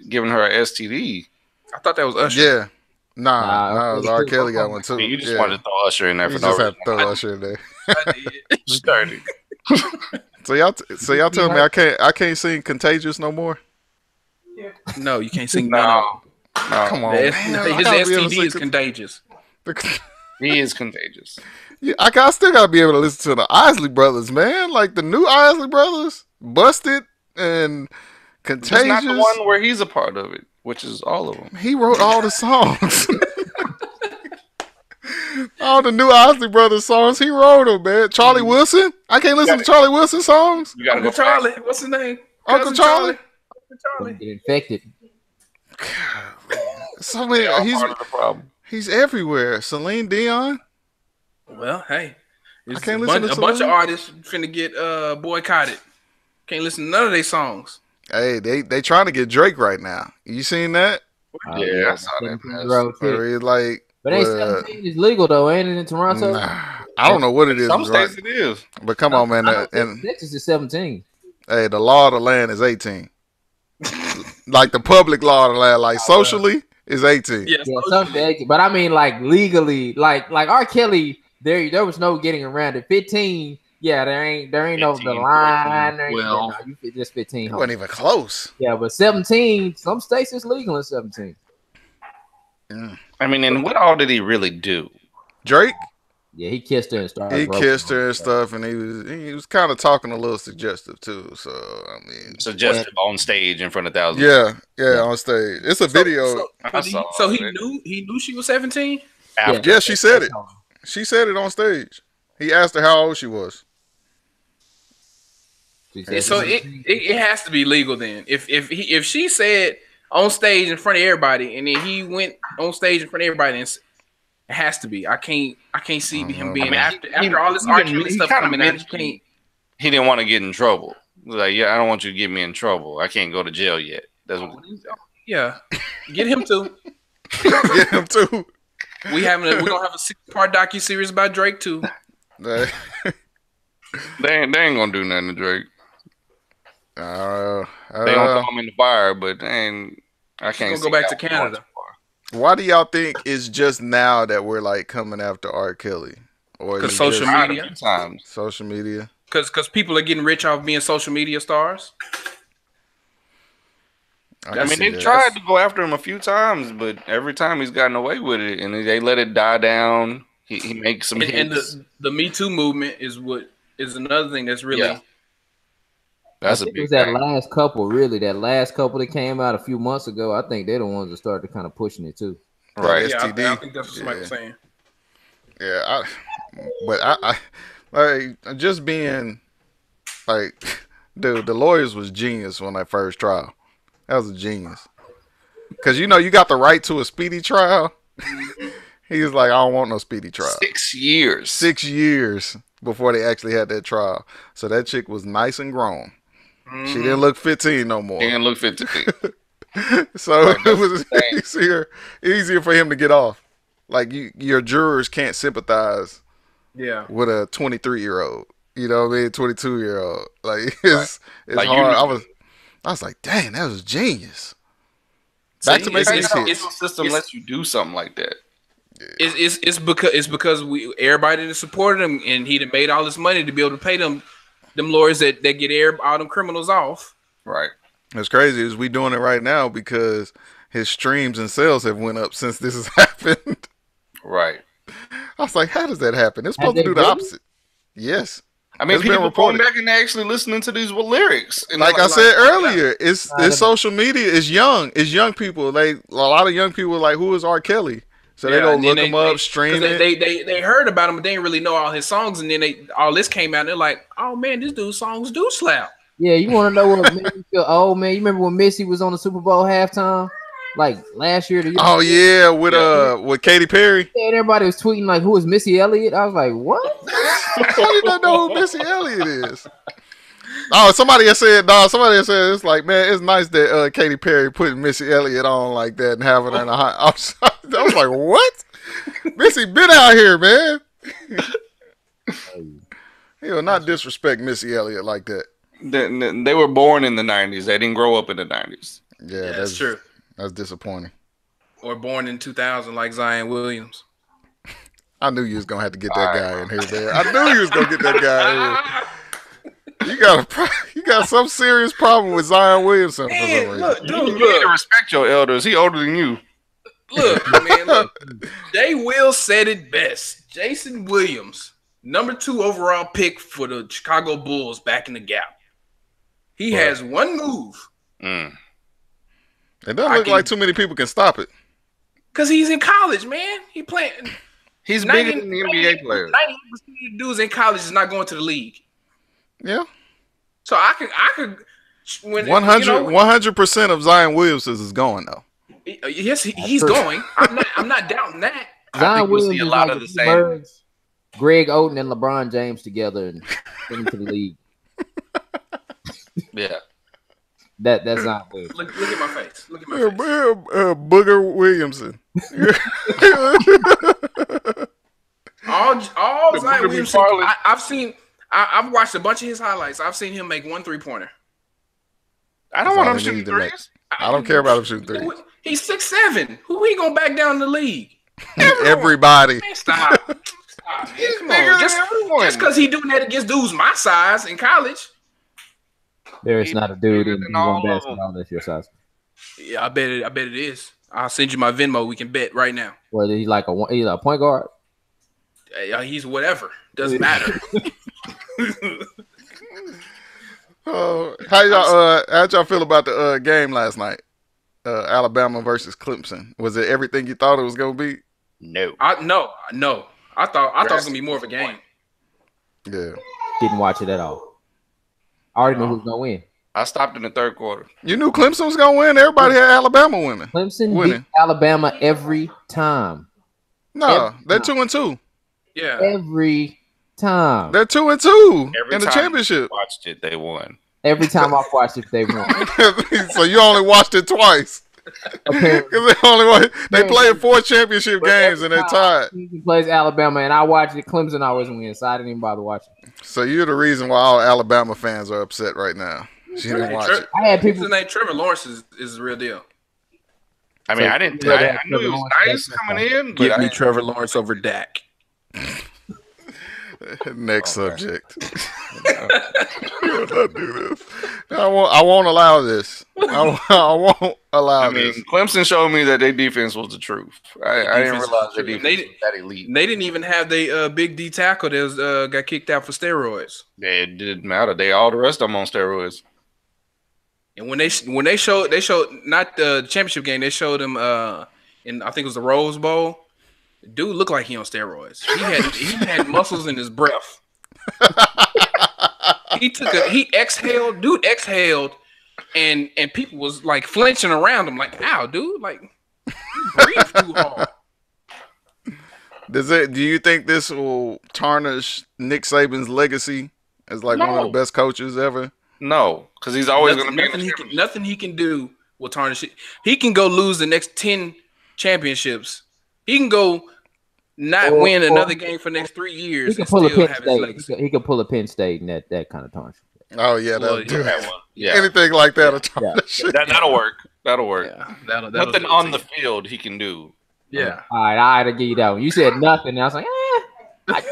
giving her a STD. I thought that was Usher. Yeah. Nah, Nah, R. R. Kelly Kelly got too. one too. I mean, you just yeah. wanted to throw Usher in there You for no just had reason. to throw Usher in there. I did. Started. So y'all tell me I can't sing Contagious no more. No, you can't sing none of No, them. no, Come on, The man. I his gotta be able to STD sing is contagious. he is contagious. Yeah, I still gotta be able to listen to the Isley Brothers, man. Like the new Isley Brothers, Busted and Just Contagious. not the one where he's a part of it, which is all of them. He wrote all the songs. All the new Isley Brothers songs, he wrote them, man. Charlie Wilson, I can't listen to Charlie Wilson songs. You gotta Uncle go Charlie, what's his name? Uncle Cousin Charlie? Uncle Charlie. Get infected. So many. All part of the problem. He's everywhere. Celine Dion. Well, hey, it's can't a listen to bunch of Celine. artists finna get boycotted. Can't listen to none of their songs. Hey, they trying to get Drake right now. You seen that? Yeah, I saw that. 17-year-old chick. Or he's like, But ain't uh, 17 is legal though, ain't it in Toronto? nah, I don't know what it is. Some right? states it is. But come on, man. I know And Texas is 17. hey, the law of the land is 18. Like the public law of the land, like socially, is 18. Yeah, Yeah, something 18. But I mean, like legally, like R. Kelly, there was no getting around it. 15, yeah, there ain't no the 15, line. There ain't, 12. no, you just 15. It Homie. wasn't even close. Yeah, but 17, some states it's legal in 17. I mean, and what all did he really do? Drake, Yeah, he kissed her and started. he groping kissed her. her and stuff, and he was kind of talking a little suggestive too. So I mean, Suggestive on stage in front of thousands. yeah, on stage. It's a video. So he knew she was 17. After. Yeah, she said it. She said it on stage. He asked her how old she was. She said So it has to be legal then. If she said on stage in front of everybody, and then he went on stage in front of everybody, and it has to be. I can't see him being after all this R. Kelly stuff coming out. He didn't want to get in trouble. He was like, yeah, I don't want you to get me in trouble. I can't go to jail yet. That's what. Yeah, get him too. Get him too. We're gonna have a 6-part docu-series about Drake too. They ain't gonna do nothing to Drake. They gonna throw him in the fire, but they ain't. I can't. He's gonna go back to Canada. Why do y'all think it's just now that we're like coming after R. Kelly? Or Because is it social just media. Times. social media. Because people are getting rich off being social media stars. I can mean, see they that. tried to go after him a few times, but every time he's gotten away with it, and they let it die down. He makes some And hits. the Me Too movement is another thing that's really. Yeah. That's I a think it big was that thing. last couple, really. That last couple that came out a few months ago. I think they're the ones that started kind of pushing it too. Right. Yeah, STD. I think that's what somebody was saying. Yeah, but I like just being like, dude, the lawyers was genius on that first trial. That was a genius. Cause you got the right to a speedy trial. He was like, I don't want no speedy trial. 6 years. 6 years before they actually had that trial. So that chick was nice and grown. She didn't look 15 no more. He didn't look 15. So Right, it was that's the easier for him to get off. Like your jurors can't sympathize Yeah. with a 23-year-old. You know what I mean? 22-year-old. Like Right. it's Like, hard. I was like, dang, that was genius. Back to making these hits. The system lets you do something like that. It's because everybody that supported him, and he done made all this money to be able to pay them lawyers that get all them criminals off. Right. It's crazy is we doing it right now because his streams and sales have went up since this has happened. Right. I was like, how does that happen? It's supposed to do the opposite. Yes. I mean, It's people been going reported. back and actually listening to these lyrics. And Like I said earlier, it's social media. It's young. It's young people. Like a lot of young people, like who is R.Kelly? So they go look him up, stream it. They heard about him, but they didn't really know all his songs. And then all this came out, and they're like, "Oh man, this dude's songs do slap." Yeah, you want to know what made me feel old, man? You remember when Missy was on the Super Bowl halftime, like last year? Oh yeah, with Katy Perry. Yeah, and everybody was tweeting like, "Who is Missy Elliott?" I was like, "What?" I did not know who Missy Elliott is. Oh, somebody had said it's like, man, it's nice that Katy Perry putting Missy Elliott on like that and having her in a hot. I was like, what? Missy been out here, man. He will not disrespect Missy Elliott like that. They were born in the 90s. They didn't grow up in the 90s. Yeah, that's true. That's disappointing. Or born in 2000 like Zion Williams. I knew you was gonna have to get that guy in here, man. I knew you was gonna get that guy in. You got some serious problem with Zion Williamson. Man, look, dude, You need to respect your elders. He older than you. Look, man, look. Jay Will said it best. Jason Williams, number 2 overall pick for the Chicago Bulls back in the Gap. He has one move. It doesn't look like too many people can stop it. Because he's in college, man. He's bigger than the NBA players. 90% of the dudes in college is not going to the league. Yeah. So I could 100% of Zion Williamson is going though. Yes, he's going. I'm not doubting that. I think we'll see a lot of the same. Greg Oden and LeBron James together and into the league. Yeah. That's not good. Look at my face. Look at my face. Booger Williamson. all Zion Williamson. I've watched a bunch of his highlights. I've seen him make 1 3-pointer. I don't want him shooting threes. I don't care about him shooting threes. He's 6'7". Who he gonna back down in the league? Everybody. Man, stop. He's Come bigger on. than everyone. Just because he doing that against dudes my size in college. There is not a dude in all one of basketball that's your size. Yeah, I bet it is. I'll send you my Venmo. We can bet right now. Whether he's like he's a point guard. He's whatever. Doesn't matter. How'd y'all feel about the game last night? Alabama versus Clemson. Was it everything you thought it was gonna be? No. No. I thought it was gonna be more of a game. Yeah. Didn't watch it at all. I already knew who was gonna win. I stopped in the 3rd quarter. You knew Clemson was gonna win. Everybody had Alabama winning. Clemson beat Alabama every time. No, they're 2-2. Yeah. Every time. They're 2-2 in the time championship. I watched it, they won. Every time I've watched it, they won. So you only watched it twice. Because they played 4 championship games and they're tied. He plays Alabama, and I watched it. Clemson always wins, so I didn't even bother watching. So you're the reason why all Alabama fans are upset right now. She didn't watch it. I had people. His name Trevor Lawrence is the real deal. I mean, I didn't. I knew he was nice coming in, but Give me Trevor Lawrence over Dak. Next subject. We'll not do this. I won't allow this. I won't allow this. Clemson showed me that their defense was the truth. I didn't realize their defense was that elite. They didn't even have the big D tackle that was, got kicked out for steroids. It didn't matter. All the rest of them on steroids. And when they showed not the championship game, they showed him in I think it was the Rose Bowl. Dude looked like he on steroids. He had muscles in his breath. He exhaled. Dude exhaled, and people was like flinching around him, like, "Ow, dude! Like, you breathe too hard." Do you think this will tarnish Nick Saban's legacy as like one of the best coaches ever? No, because he's always going to be nothing he can do will tarnish it. He can go lose the next 10 championships. He can go not win another game for the next 3 years. He can And pull a still Penn have his State. legacy. He can pull a Penn State and that kind of tarnish. Oh yeah, Well, that'll do that it. one. Yeah, Anything like that, that'll work. That'll work. Yeah, that'll Nothing do it on to the you. field he can do. Yeah. All right, I give you that one. You said nothing. And I was like,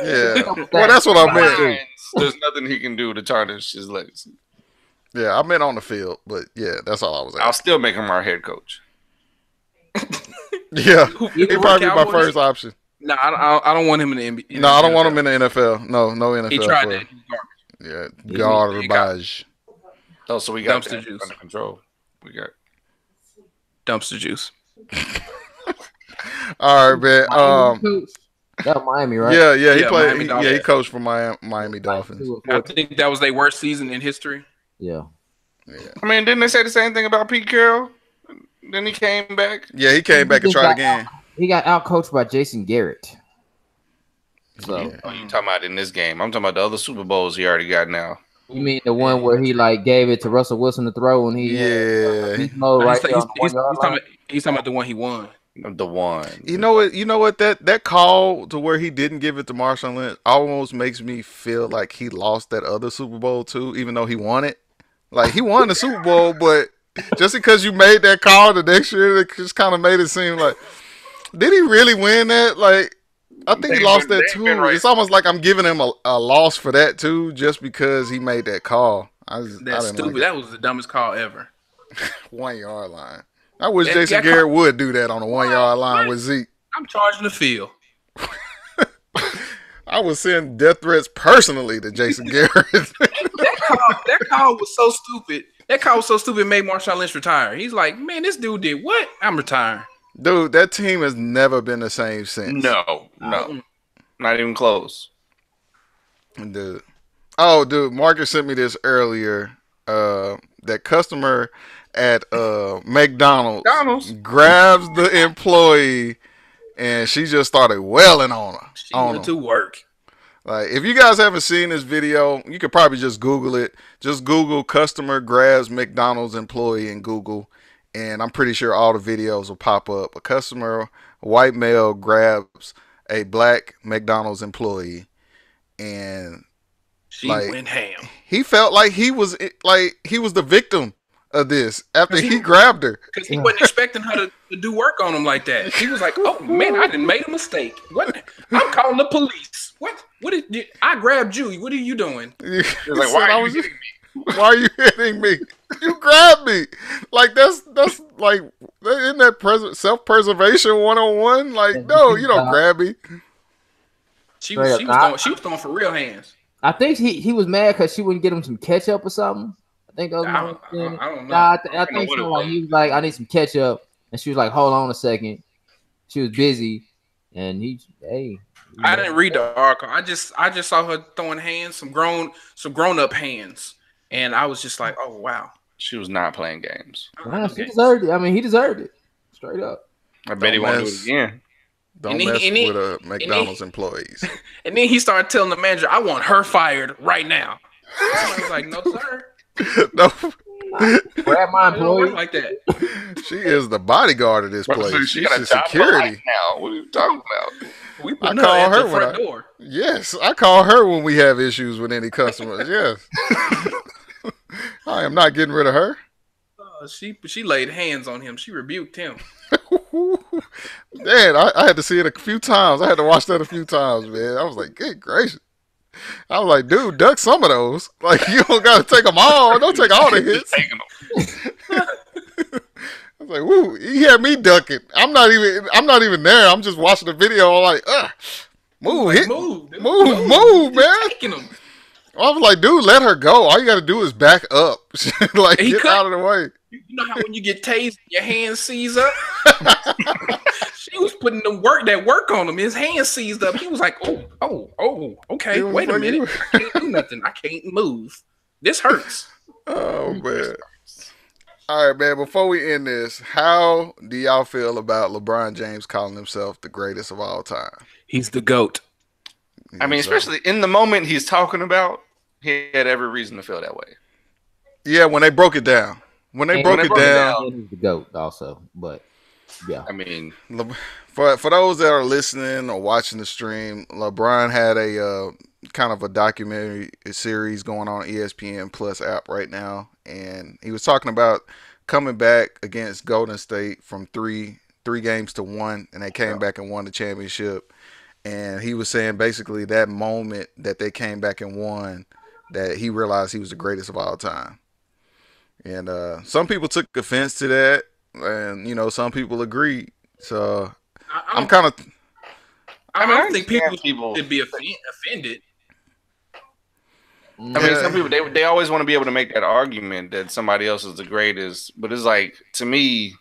Yeah. Well, that's what I meant. Signs, there's nothing he can do to tarnish his legacy. Yeah, I meant on the field, but yeah, that's all I was I'll asking. still make him our head coach. Yeah, He'd he'd probably be my first option. No, I don't want him in the NBA. No, I don't want him in the NFL. No NFL. He tried for, that. Yeah, He garbage. Oh, so we got Dumpster that juice. under control. We got Dumpster juice. All right, man. that was Miami, right? Yeah, he Yeah, played. Miami He Dolphins. coached for Miami Dolphins. I think that was their worst season in history. Yeah. I mean, didn't they say the same thing about Pete Carroll? Then he came back. Yeah, he came back and tried again. He got outcoached by Jason Garrett. So Oh, you talking about in this game? I'm talking about the other Super Bowls he already got now. you mean the one where he like gave it to Russell Wilson to throw and he Yeah. mode right there on the 1 yard line? He's talking about the one he won. The one. You know what? That call to where he didn't give it to Marshawn Lynch almost makes me feel like he lost that other Super Bowl too, even though he won it. Like he won the Super Bowl, but just because you made that call the next year, it just kind of made it seem like, did he really win that? Like, I think he lost that too. Right. It's almost like I'm giving him a loss for that too, just because he made that call. That's didn't stupid. Like That was the dumbest call ever. 1 yard line. I wish That Jason guy Garrett would do that on a 1 yard line with Zeke. I'm charging the field. I would send death threats personally to Jason Garrett. That call was so stupid. That call was so stupid it made Marshawn Lynch retire. He's like, man, this dude did what? I'm retiring. Dude, that team has never been the same since. No, not even close. Dude. Oh, dude, Marcus sent me this earlier. That customer at McDonald's grabs the employee and she just started wailing on her. She went to work. Like, if you guys haven't seen this video, you could probably just Google it. Just Google customer grabs McDonald's employee in Google, and I'm pretty sure all the videos will pop up. A white male grabs a black McDonald's employee, and she went ham. He felt like he was the victim of this after he grabbed her. Because he wasn't expecting her to do work on him like that. He was like, oh, man, I done made a mistake. What? I'm calling the police. What? I grabbed you. What are you doing? Like, why are you hitting me? Why are you hitting me? You grabbed me. Like, that's like, isn't that self-preservation 101? Like, no, you don't grab me. She was throwing for real hands. I think he was mad because she wouldn't get him some ketchup or something. I think that was I don't know. I think so. Like, he was like, I need some ketchup, and she was like, hold on a second. She was busy, and I didn't read the article. I just saw her throwing hands, some grown up hands, and I was just like, oh wow. She was not playing games. She deserved it. I mean, he deserved it, straight up. I bet he won't do it again. Don't mess with McDonald's employees. And then he started telling the manager, I want her fired right now. I was like, no, sir. No. Grab my employee like that. She is the bodyguard of this place. She got a security now. What are you talking about? We put her at the front door. Yes, I call her when we have issues with any customers. Yes. I am not getting rid of her. She laid hands on him. She rebuked him. Man, I had to see it a few times. I had to watch that a few times, man. I was like, good gracious. I was like, dude, duck some of those. Like, you don't got to take them all. Don't take all the hits. Taking them. I was like, woo, he had me ducking. I'm not even there. I'm just watching the video. I'm like, move, move, man. Taking them. I was like, dude, let her go. All you got to do is back up. Like, get out of the way. You know how when you get tased, your hand seize up? She was putting that work on him. His hand seized up. He was like, oh, okay. Wait a minute. I can't do nothing. I can't move. This hurts. Oh, man. All right, man, before we end this, how do y'all feel about LeBron James calling himself the greatest of all time? He's the GOAT. I mean, especially in the moment he's talking about, he had every reason to feel that way. Yeah, when they broke it down. When they broke it down. He's the GOAT also, but Yeah. I mean, For those that are listening or watching the stream, LeBron had a kind of a documentary series going on ESPN Plus app right now, and he was talking about coming back against Golden State from three games to one, and they came back and won the championship. And he was saying basically that moment that they came back and won, that he realized he was the greatest of all time. And some people took offense to that, and some people agreed. So I I'm don't. kind of I don't think understand people should be offended. I mean, some people they always want to be able to make that argument that somebody else is the greatest, but it's like to me,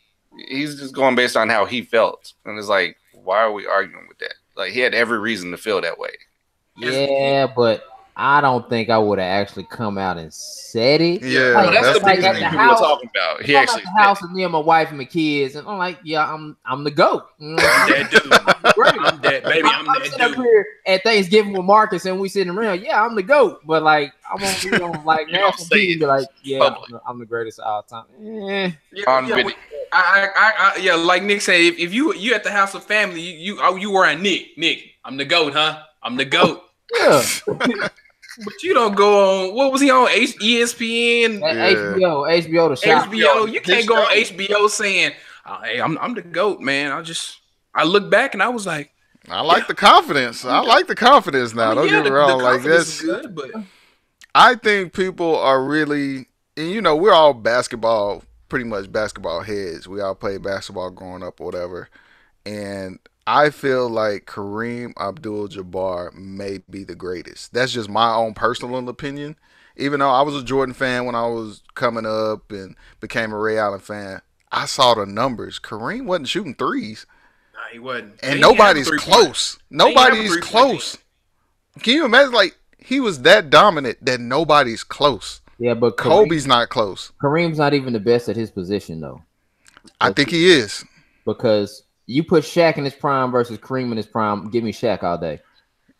he's just going based on how he felt, and it's like, why are we arguing with that? Like he had every reason to feel that way. Yeah, but I don't think I would have actually come out and said it. Yeah, Well, that's the like biggest at thing the people are house. talking about. He I'm actually at the house with me and my wife and my kids, and I'm like, yeah, I'm the GOAT. I'm that dude. I'm that baby. I'm I'm that sitting up dude. here at Thanksgiving with Marcus, and we sitting around. Yeah, I'm the GOAT, but like I'm on like You don't national say TV, it be like, yeah, public. I'm the greatest of all time. on Yeah, video. yeah, like Nick said, if you at the house of family, you were a Nick. I'm the GOAT, huh? I'm the GOAT. Yeah, But you don't go on. What was he on? ESPN, HBO, the shop. HBO. You can't go on HBO saying, "Hey, I'm the GOAT, man." I look back and I was like, I like the confidence. I like the confidence now. Don't get me wrong. the Like confidence that's is good, but I think people are really, and we're all pretty much basketball heads. We all played basketball growing up or whatever. And I feel like Kareem Abdul-Jabbar may be the greatest. That's just my own personal opinion. Even though I was a Jordan fan when I was coming up and became a Ray Allen fan, I saw the numbers. Kareem wasn't shooting threes. nah, he wasn't. And nobody's close. Nobody's close. Can you imagine, like, he was that dominant that nobody's close. Yeah, but Kobe's not close. Kareem's not even the best at his position though. I think he is. Because you put Shaq in his prime versus Kareem in his prime. Give me Shaq all day.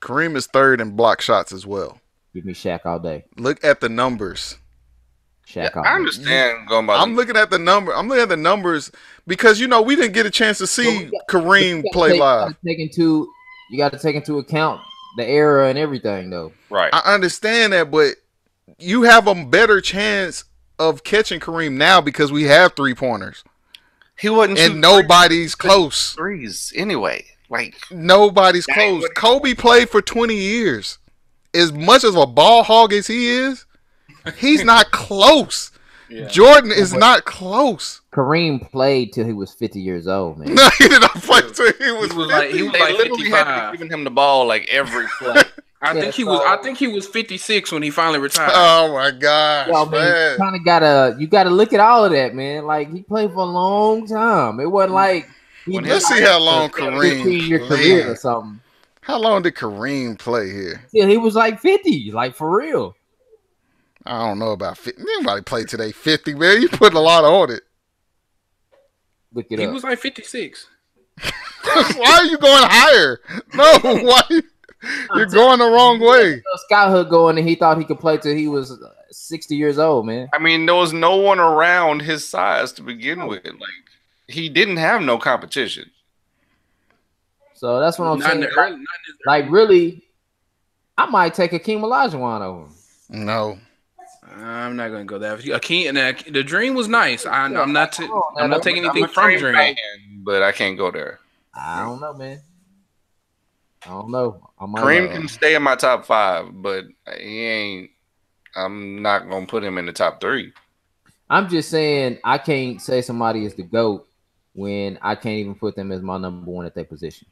Kareem is third in block shots as well. Give me Shaq all day. Look at the numbers. Shaq all I day. understand going by. I'm looking at the number. I'm looking at the numbers because we didn't get a chance to see Kareem play live. You got to take into account the era and everything, though. Right. I understand that, but you have a better chance of catching Kareem now because we have 3-pointers. He wasn't, and nobody's close. Threes anyway. Like nobody's close. Kobe played for 20 years. As much as a ball hog as he is, he's not close. Yeah. Jordan is not close. Kareem played till he was 50 years old, man. No, he did not play till he was 50. Like literally 55. had to be giving him the ball like every play. I think he was 56 when he finally retired. Oh my gosh, man. You gotta look at all of that, man. Like he played for a long time. It wasn't like let's see how long Kareem 15-year career or something. How long did Kareem play here? Yeah, he was like 50, like for real. I don't know about 50. Anybody play today 50, man? You putting a lot on it. Look it up. He was like 56. Why are you going higher? No, why? You're going the wrong way. Scott Hood going and he thought he could play till he was 60 years old, man. I mean, there was no one around his size to begin with. Like he didn't have no competition. So that's what I'm saying. Like really, I might take Akeem Olajuwon over him. No. I'm not gonna go there. Akeem, the Dream was nice. I'm not taking anything from Dream, fan, but I can't go there. I don't know, man. I don't know. Kareem can stay in my top 5, but he ain't. I'm not gonna put him in the top 3. I'm just saying I can't say somebody is the GOAT when I can't even put them as my number 1 at their position.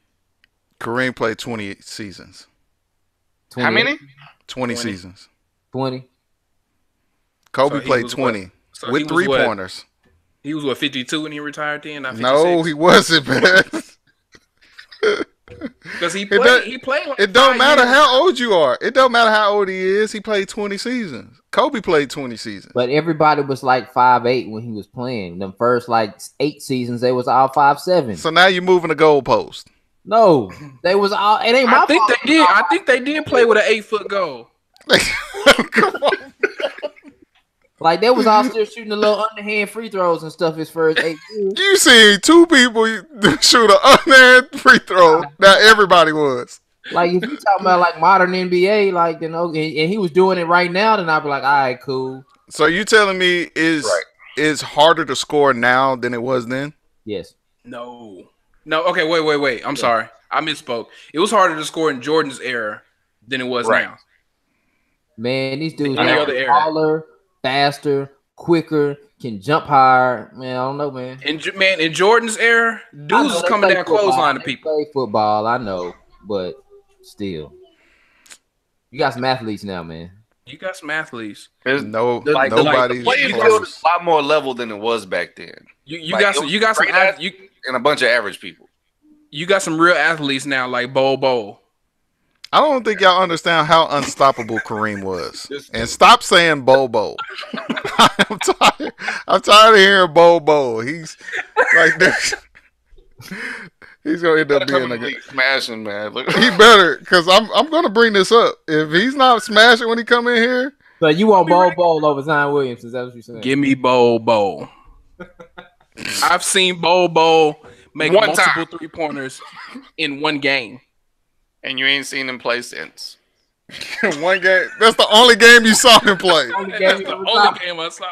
Kareem played 20 seasons. 20? How many? 20 seasons. 20. Kobe played 20 with 3-pointers. He was 52 when he retired then? No, he wasn't, man. Because he played like it don't matter how old you are. It don't matter how old he is. He played 20 seasons. Kobe played 20 seasons. But everybody was like 5'8" when he was playing. Them first like 8 seasons, they was all 5'7". So now you're moving the goalpost. No, they was all. It ain't my fault. I think they did play with an 8-foot goal. Come on. Like they was all still shooting the little underhand free throws and stuff his first 8 years. You see two people shoot an underhand free throw. Now everybody was. Like if you talking about like modern NBA, like and he was doing it right now, then I'd be like, all right, cool. So you telling me is harder to score now than it was then? Yes. No. Okay, wait. I'm sorry. I misspoke. It was harder to score in Jordan's era than it was now. Man, these dudes Any are other era. taller, faster, quicker, can jump higher. Man, I don't know, man. In Jordan's era, dudes was coming down clothesline to people. Play football, I know, but still, you got some athletes now, man. You got some athletes. Nobody's the playing field is a lot more level than it was back then. You got some and a bunch of average people. You got some real athletes now, like Bo. I don't think y'all understand how unstoppable Kareem was. And stop saying Bobo. I'm tired of hearing Bobo. He's like this. He's gonna end up being a smashing, man. Look. He better, because I'm gonna bring this up. If he's not smashing when he come in here, so you want Bobo over Zion Williams? Is that what you're saying? Give me Bobo. I've seen Bobo make multiple 3-pointers in one game. And you ain't seen him play since. One game. That's the only game you saw him play. That's the only game I saw.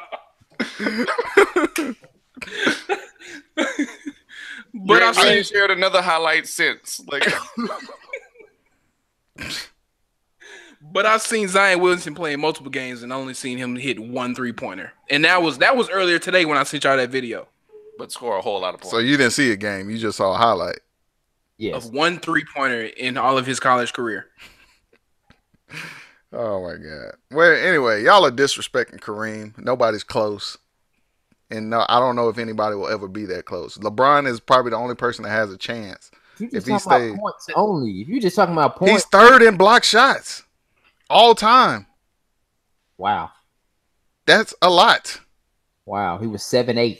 But I've shared another highlight since. Like, but I've seen Zion Williamson play in multiple games and only seen him hit 1 3-pointer. And that was earlier today when I sent y'all that video. But score a whole lot of points. So you didn't see a game. You just saw a highlight. Yes. Of 1 3-pointer in all of his college career. Oh my God. Well, anyway, y'all are disrespecting Kareem. Nobody's close. And no, I don't know if anybody will ever be that close. LeBron is probably the only person that has a chance. If he stays. Points only. If you just talking about points. He's third in block shots. All time. Wow. That's a lot. Wow. He was 7'8".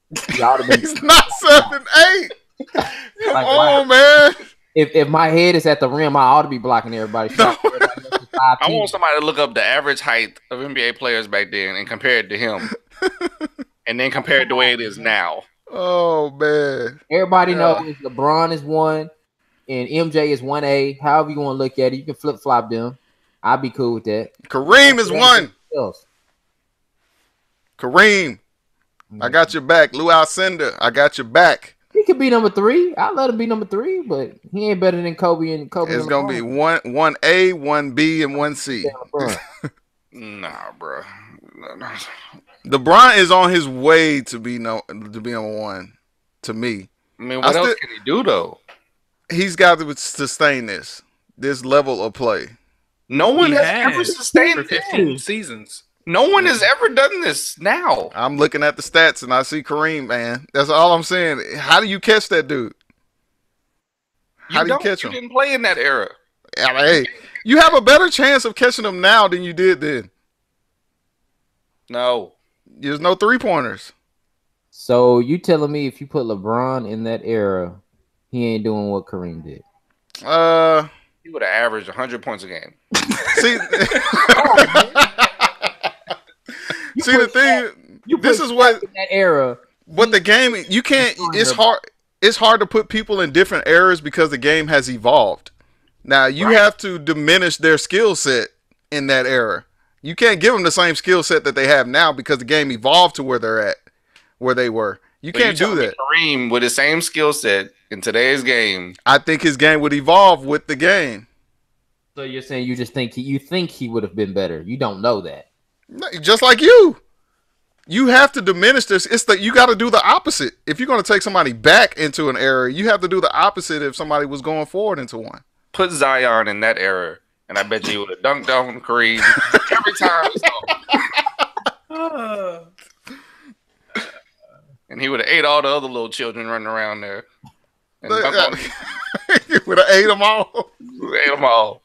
He's not 7'8". Come on, man. If my head is at the rim, I ought to be blocking everybody. I want somebody to look up the average height of NBA players back then and compare it to him. And then compare it the way it is now. Oh, man. Everybody knows LeBron is 1 and MJ is 1A. However you want to look at it, you can flip-flop them. I'd be cool with that. Kareem is 1. Kareem. I got your back. Lou Alcindor, I got your back. He could be number 3. I'll let him be number 3, but he ain't better than Kobe and Kobe. It's going to be 1A, 1B, and 1C. Nah, bro. No. LeBron is on his way to be number 1 to me. I mean, what else can he do, though? He's got to sustain this level of play. No one has ever sustained for 15 seasons. No one has ever done this now. I'm looking at the stats and I see Kareem, man. That's all I'm saying. How do you catch that dude? How do you catch him? You didn't play in that era. Hey, you have a better chance of catching him now than you did then. No. There's no 3-pointers. So you telling me if you put LeBron in that era, he ain't doing what Kareem did? He would have averaged 100 points a game. See, see the thing. This is what in that era. But the game, you can't. It's hard. It's hard to put people in different eras because the game has evolved. Now you have to diminish their skill set in that era. You can't give them the same skill set that they have now because the game evolved to where they're at, where they were. You can't do that. Kareem with the same skill set in today's game. I think his game would evolve with the game. So you're saying you just think he would have been better. You don't know that. Just like you. You have to diminish this. You got to do the opposite. If you're going to take somebody back into an era, you have to do the opposite if somebody was going forward into one. Put Zion in that era, and I bet you would have dunked on Kareem every time. And he would have ate all the other little children running around there. He would have ate them all. Ate them all.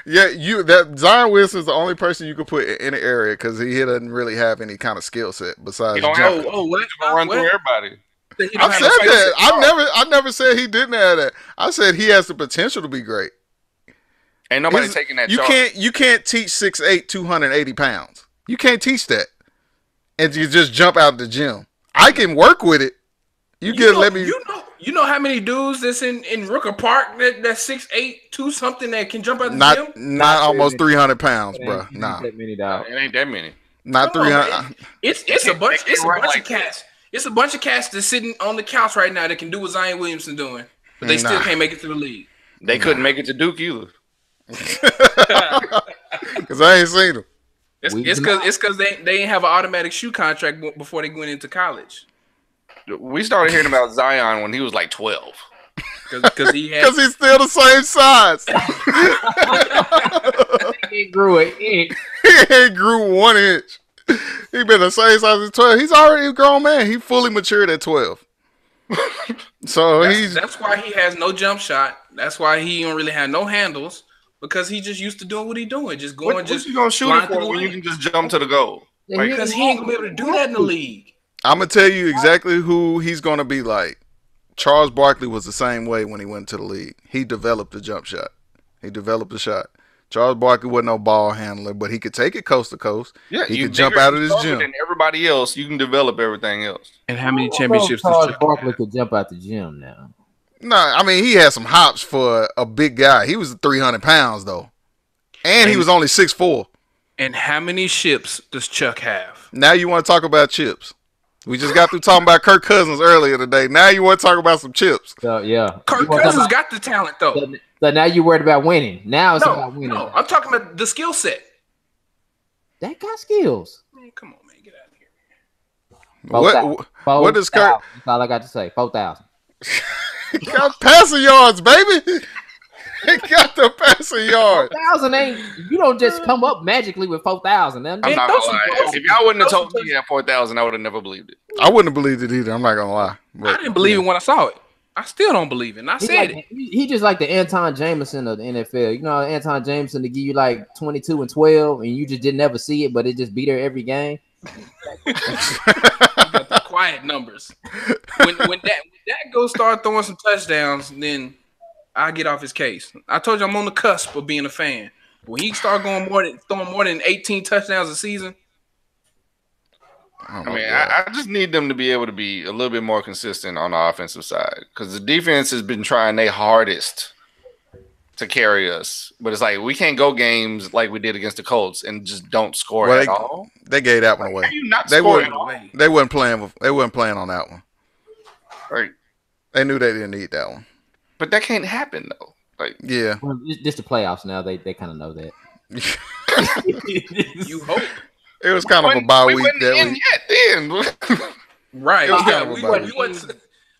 Yeah, that Zion Wilson is the only person you could put in the area because he doesn't really have any kind of skill set besides jumping. Run through everybody. I said that. I never said he didn't have that. I said he has the potential to be great. Ain't nobody taking that. You can't teach 6'8", 280 pounds. You can't teach that, and you just jump out the gym. I can work with it. You know how many dudes that's in Rooker Park that's 6'8", 2 something that can jump out the gym? Not almost 300 pounds, bro. Nah, it ain't that many. Not 300. It's a bunch of cats. It's a bunch of cats that's sitting on the couch right now that can do what Zion Williamson doing, but they still can't make it to the league. They couldn't make it to Duke either. Because I ain't seen them. It's because they didn't have an automatic shoe contract before they went into college. We started hearing about Zion when he was like 12. Because he's still the same size. He grew an inch. He ain't grew 1 inch. He been the same size as 12. He's already a grown man. He fully matured at 12. So that's why he has no jump shot. That's why he don't really have no handles, because he just used to doing what he doing, just going. What you gonna shoot it for when you can just jump to the goal? Because he ain't gonna be able to do that in the league. I'm gonna tell you exactly who he's gonna be like. Charles Barkley was the same way when he went to the league. He developed a jump shot. He developed a shot. Charles Barkley wasn't no ball handler, but he could take it coast to coast. Yeah, he could jump out of his gym. And everybody else, you can develop everything else. And how many championships does Charles Barkley could jump out the gym now? No, I mean, he had some hops for a big guy. He was 300 pounds, though. And he was only 6'4". And how many ships does Chuck have? Now you want to talk about chips. We just got through talking about Kirk Cousins earlier today. Now you want to talk about some chips. So, yeah. Kirk Cousins got the talent, though. So now you're worried about winning. Now it's about winning. No, I'm talking about the skill set. That got skills. Man, come on, man. Get out of here. What is Kirk? That's all I got to say. 4,000. Got passing yards, baby. He got the passing yards. 4,000 ain't. You don't just come up magically with 4,000. I'm not gonna lie. If y'all wouldn't have told me he had 4,000, I would have never believed it. I wouldn't have believed it either. I'm not gonna lie. But, I didn't believe it when I saw it. I still don't believe it. And I said it. He just like the Anton Jameson of the NFL. You know, Anton Jameson to give you like 22 and 12, and you just didn't ever see it, but it just be there every game. You got the quiet numbers. When that goes start throwing some touchdowns, then I get off his case. I told you I'm on the cusp of being a fan. When he start throwing more than 18 touchdowns a season. I just need them to be able to be a little bit more consistent on the offensive side, because the defense has been trying their hardest to carry us, but it's like we can't go games like we did against the Colts and just don't score at all. They gave that one away. They weren't playing on that one. Right. They knew they didn't need that one. But that can't happen though. Like, yeah, well, just the playoffs now. They kind of know that. You hope. It was kind of a bye week that week. Right. Yeah,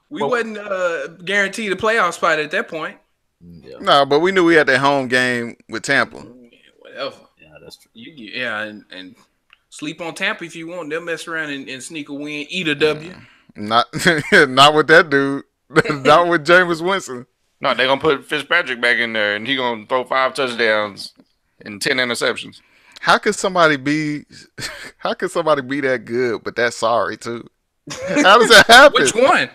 we wasn't guaranteed a playoff spot at that point. Yeah. No, but we knew we had that home game with Tampa. Yeah, whatever. Yeah, that's true. And sleep on Tampa if you want. They'll mess around and sneak a win, eat a W. Not with that dude. Not with Jameis Winston. No, they're gonna put Fitzpatrick back in there, and he's gonna throw 5 touchdowns and 10 interceptions. How could somebody be that good but that sorry too? How does that happen? Which one?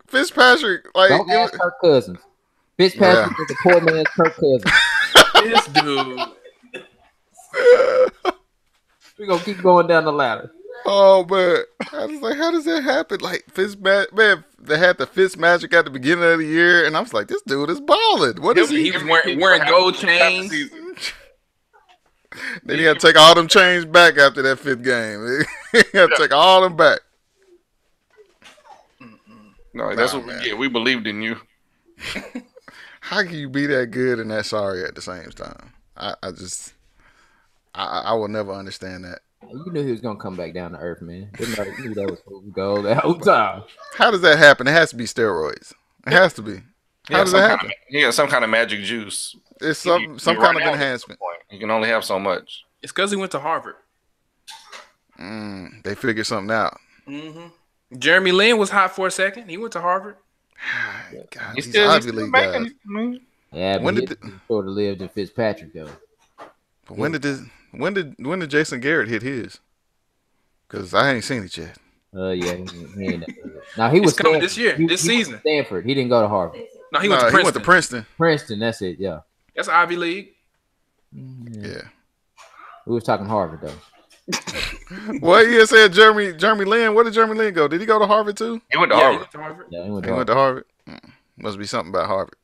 Fitzpatrick. Like, don't ask Kirk Cousins. Fitzpatrick is the poor man's Kirk Cousins. This dude. We're gonna keep going down the ladder. Oh man, I was like, how does that happen? Like man, they had the Fitzmagic at the beginning of the year, and I was like, this dude is balling. What is he? He was wearing gold chains. Then he had to take all them chains back after that 5th game. He had to take all them back. No, that's what we get. We believed in you. How can you be that good and that sorry at the same time? I will never understand that. You knew he was gonna come back down to earth, man. You knew that was supposed to go the whole time. How does that happen? It has to be steroids. It has to be. How does that happen? He has some kind of magic juice. It's some kind of enhancement. He can only have so much. It's because he went to Harvard. They figured something out. Mm-hmm. Jeremy Lin was hot for a second. He went to Harvard. God, he's Ivy League guys. Yeah, but he sort of lived in Fitzpatrick though. But when did Jason Garrett hit his? Because I ain't seen it yet. Yeah, he ain't. Now he was coming this year, this season. Stanford. He didn't go to Harvard. No, he went to Princeton. Princeton. That's it. Yeah. That's Ivy League. Yeah. We was talking Harvard though. Well, you said Jeremy Lin. Where did Jeremy Lin go? Did he go to Harvard too? He went to Yeah, he Harvard. went to Harvard. Yeah, he went He to went Harvard. to Harvard. Must be something about Harvard.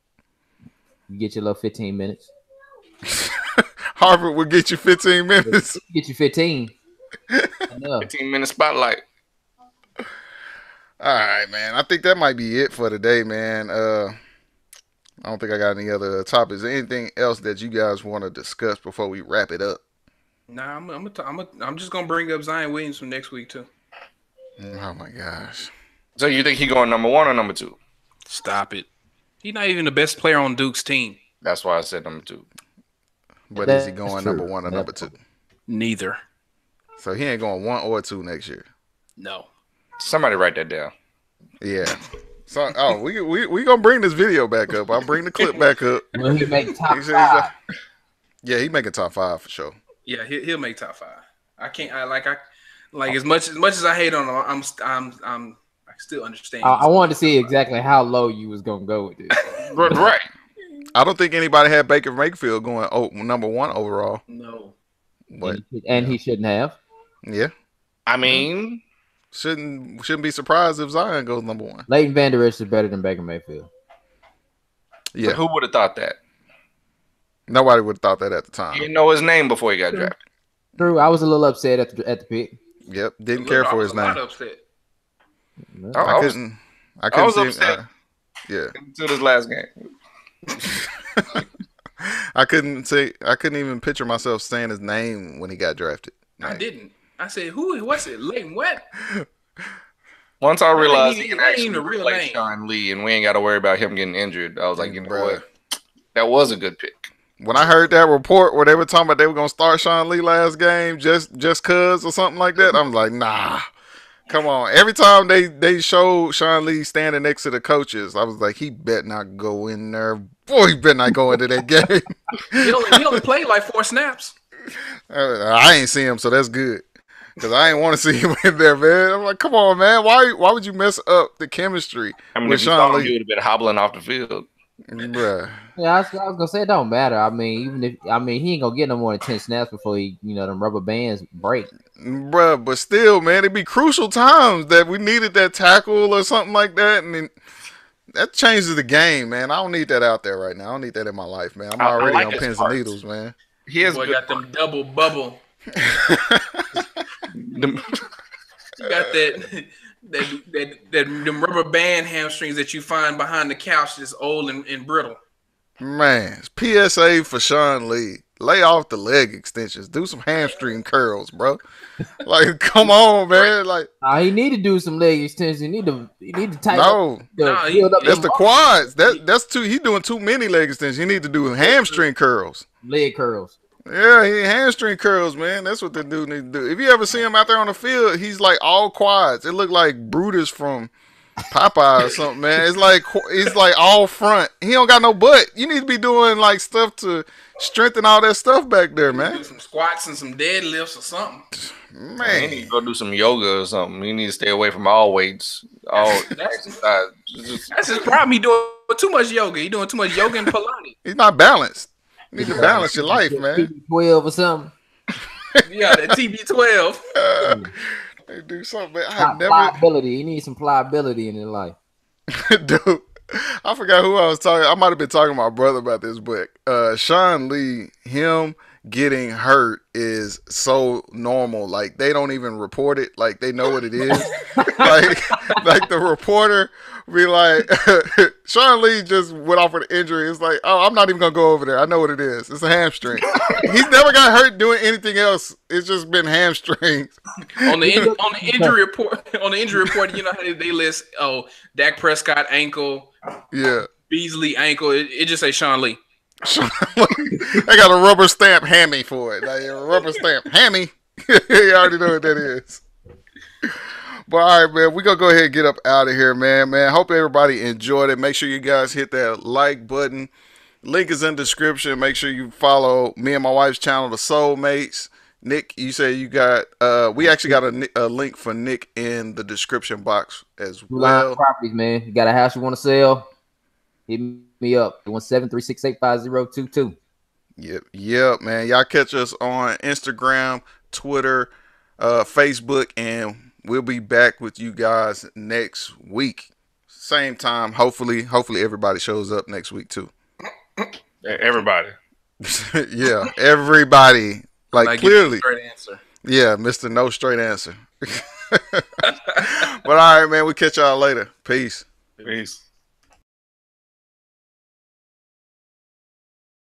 You get your little 15 minutes. Harvard will get you 15 minutes. Get you 15. Enough. 15-minute spotlight. All right, man. I think that might be it for today, man. I don't think I got any other topics. Anything else that you guys want to discuss before we wrap it up? Nah, I'm just gonna bring up Zion Williams from next week too. Oh my gosh. So you think he going number 1 or number 2? Stop it. He's not even the best player on Duke's team. That's why I said number 2. But That's is he going true. number 1 or number 2? Neither. So he ain't going 1 or 2 next year. No. Somebody write that down. Yeah. So we gonna bring this video back up. I'll bring the clip back up. When he make top He said he's 5. Yeah, he making top 5 for sure. Yeah, he'll make top 5. I can't. I as much as I hate on him. I still understand. I wanted to see exactly how low you was gonna go with this. Right. I don't think anybody had Baker Mayfield going number 1 overall. No. But And he shouldn't have. yeah, I mean, shouldn't be surprised if Zion goes number 1. Leighton Vander Esch is better than Baker Mayfield. Yeah, who would have thought that? nobody would have thought that at the He time. didn't know his name before he got drafted. True, I was a little upset at the pick. Yep, didn't care for his I was a name. lot upset. I was couldn't see upset. yeah, Until this last game. I couldn't even picture myself saying his name when he got drafted. I didn't. I said, "Who? What's it? Leighton what?" Once I realized ain't he can even actually the real replace name. Sean Lee and we ain't got to worry about him getting injured, I was like, you know Bruh. what? That was a good pick. When I heard that report where they were talking about they were gonna start Sean Lee last game just cause or something like that, I'm like, nah. Come on. Every time they showed Sean Lee standing next to the coaches, I was like, he better not go in there. Boy, he better not go into that game. He only played like 4 snaps. I ain't see him, so that's good. Because I ain't want to see him in there, man. I'm like, come on, man. Why would you mess up the chemistry I mean, with if you saw Sean him, he Lee? would have been hobbling off the field. Bruh. Yeah, I was gonna say it don't matter. I mean, he ain't gonna get no more than 10 snaps before them rubber bands break. Bruh, but still, man, it'd be crucial times that we needed that tackle or something like that, and then that changes the game, man. I don't need that out there right now. I don't need that in my life, man. I'm I already like on his pins parts. and needles, man. He has Boy good got them double bubble. them- You got them rubber band hamstrings that you find behind the couch that's old and brittle. Man, PSA for Sean Lee. Lay off the leg extensions. Do some hamstring curls, bro. Like, come on, man. Like, He need to do some leg extensions. He need to tighten no. up. Nah, Build up That's them the quads. That's too. He doing too many leg extensions. He need to do hamstring curls. leg curls. Yeah, he hamstring curls, man. That's what the dude need to do. If you ever see him out there on the field, he's like all quads. It look like Brutus from Popeye or something, man. It's like all front. He don't got no butt. You need to be doing like stuff to strengthen all that stuff back there, Do man. some squats and some deadlifts or something. he need Man, to go do some yoga or something. He need to stay away from all weights, all exercise. That's his problem. He doing too much yoga. He doing too much yoga and Pilates. he's not balanced. You need to balance your life, man. 12 or something. Yeah, that TB12. They do something. Man. I Pliability. have never. Pliability. He needs some pliability in his life. Dude, I forgot who I was talking. I might have been talking to my brother about this, but Sean Lee, him getting hurt is so normal. Like they don't even report it. Like they know what it is. like the reporter be like, Sean Lee just went off with an injury. It's like, oh, I'm not even gonna go over there. I know what it is. It's a hamstring. He's never got hurt doing anything else. It's just been hamstrings. on the injury report, you know how they list Dak Prescott ankle, Yeah. Beasley ankle. It just say Sean Lee. I got a rubber stamp hammy for it. Like a rubber stamp hammy. You already know what that is. But all right, man, we're going to go ahead and get up out of here, man. Hope everybody enjoyed it. Make sure you guys hit that like button. Link is in the description. Make sure you follow me and my wife's channel, The Soulmates. Nick, you say you got, we actually got a link for Nick in the description box as well. Properties, man. You got a house you want to sell? Hit me up. 173685022. Yep, man. Y'all catch us on Instagram, Twitter, Facebook, and we'll be back with you guys next week. Same time. Hopefully everybody shows up next week too. Everybody. Yeah, everybody. Like clearly. Straight answer. Yeah, Mr. No Straight Answer. But all right, man, we catch y'all later. Peace. Peace.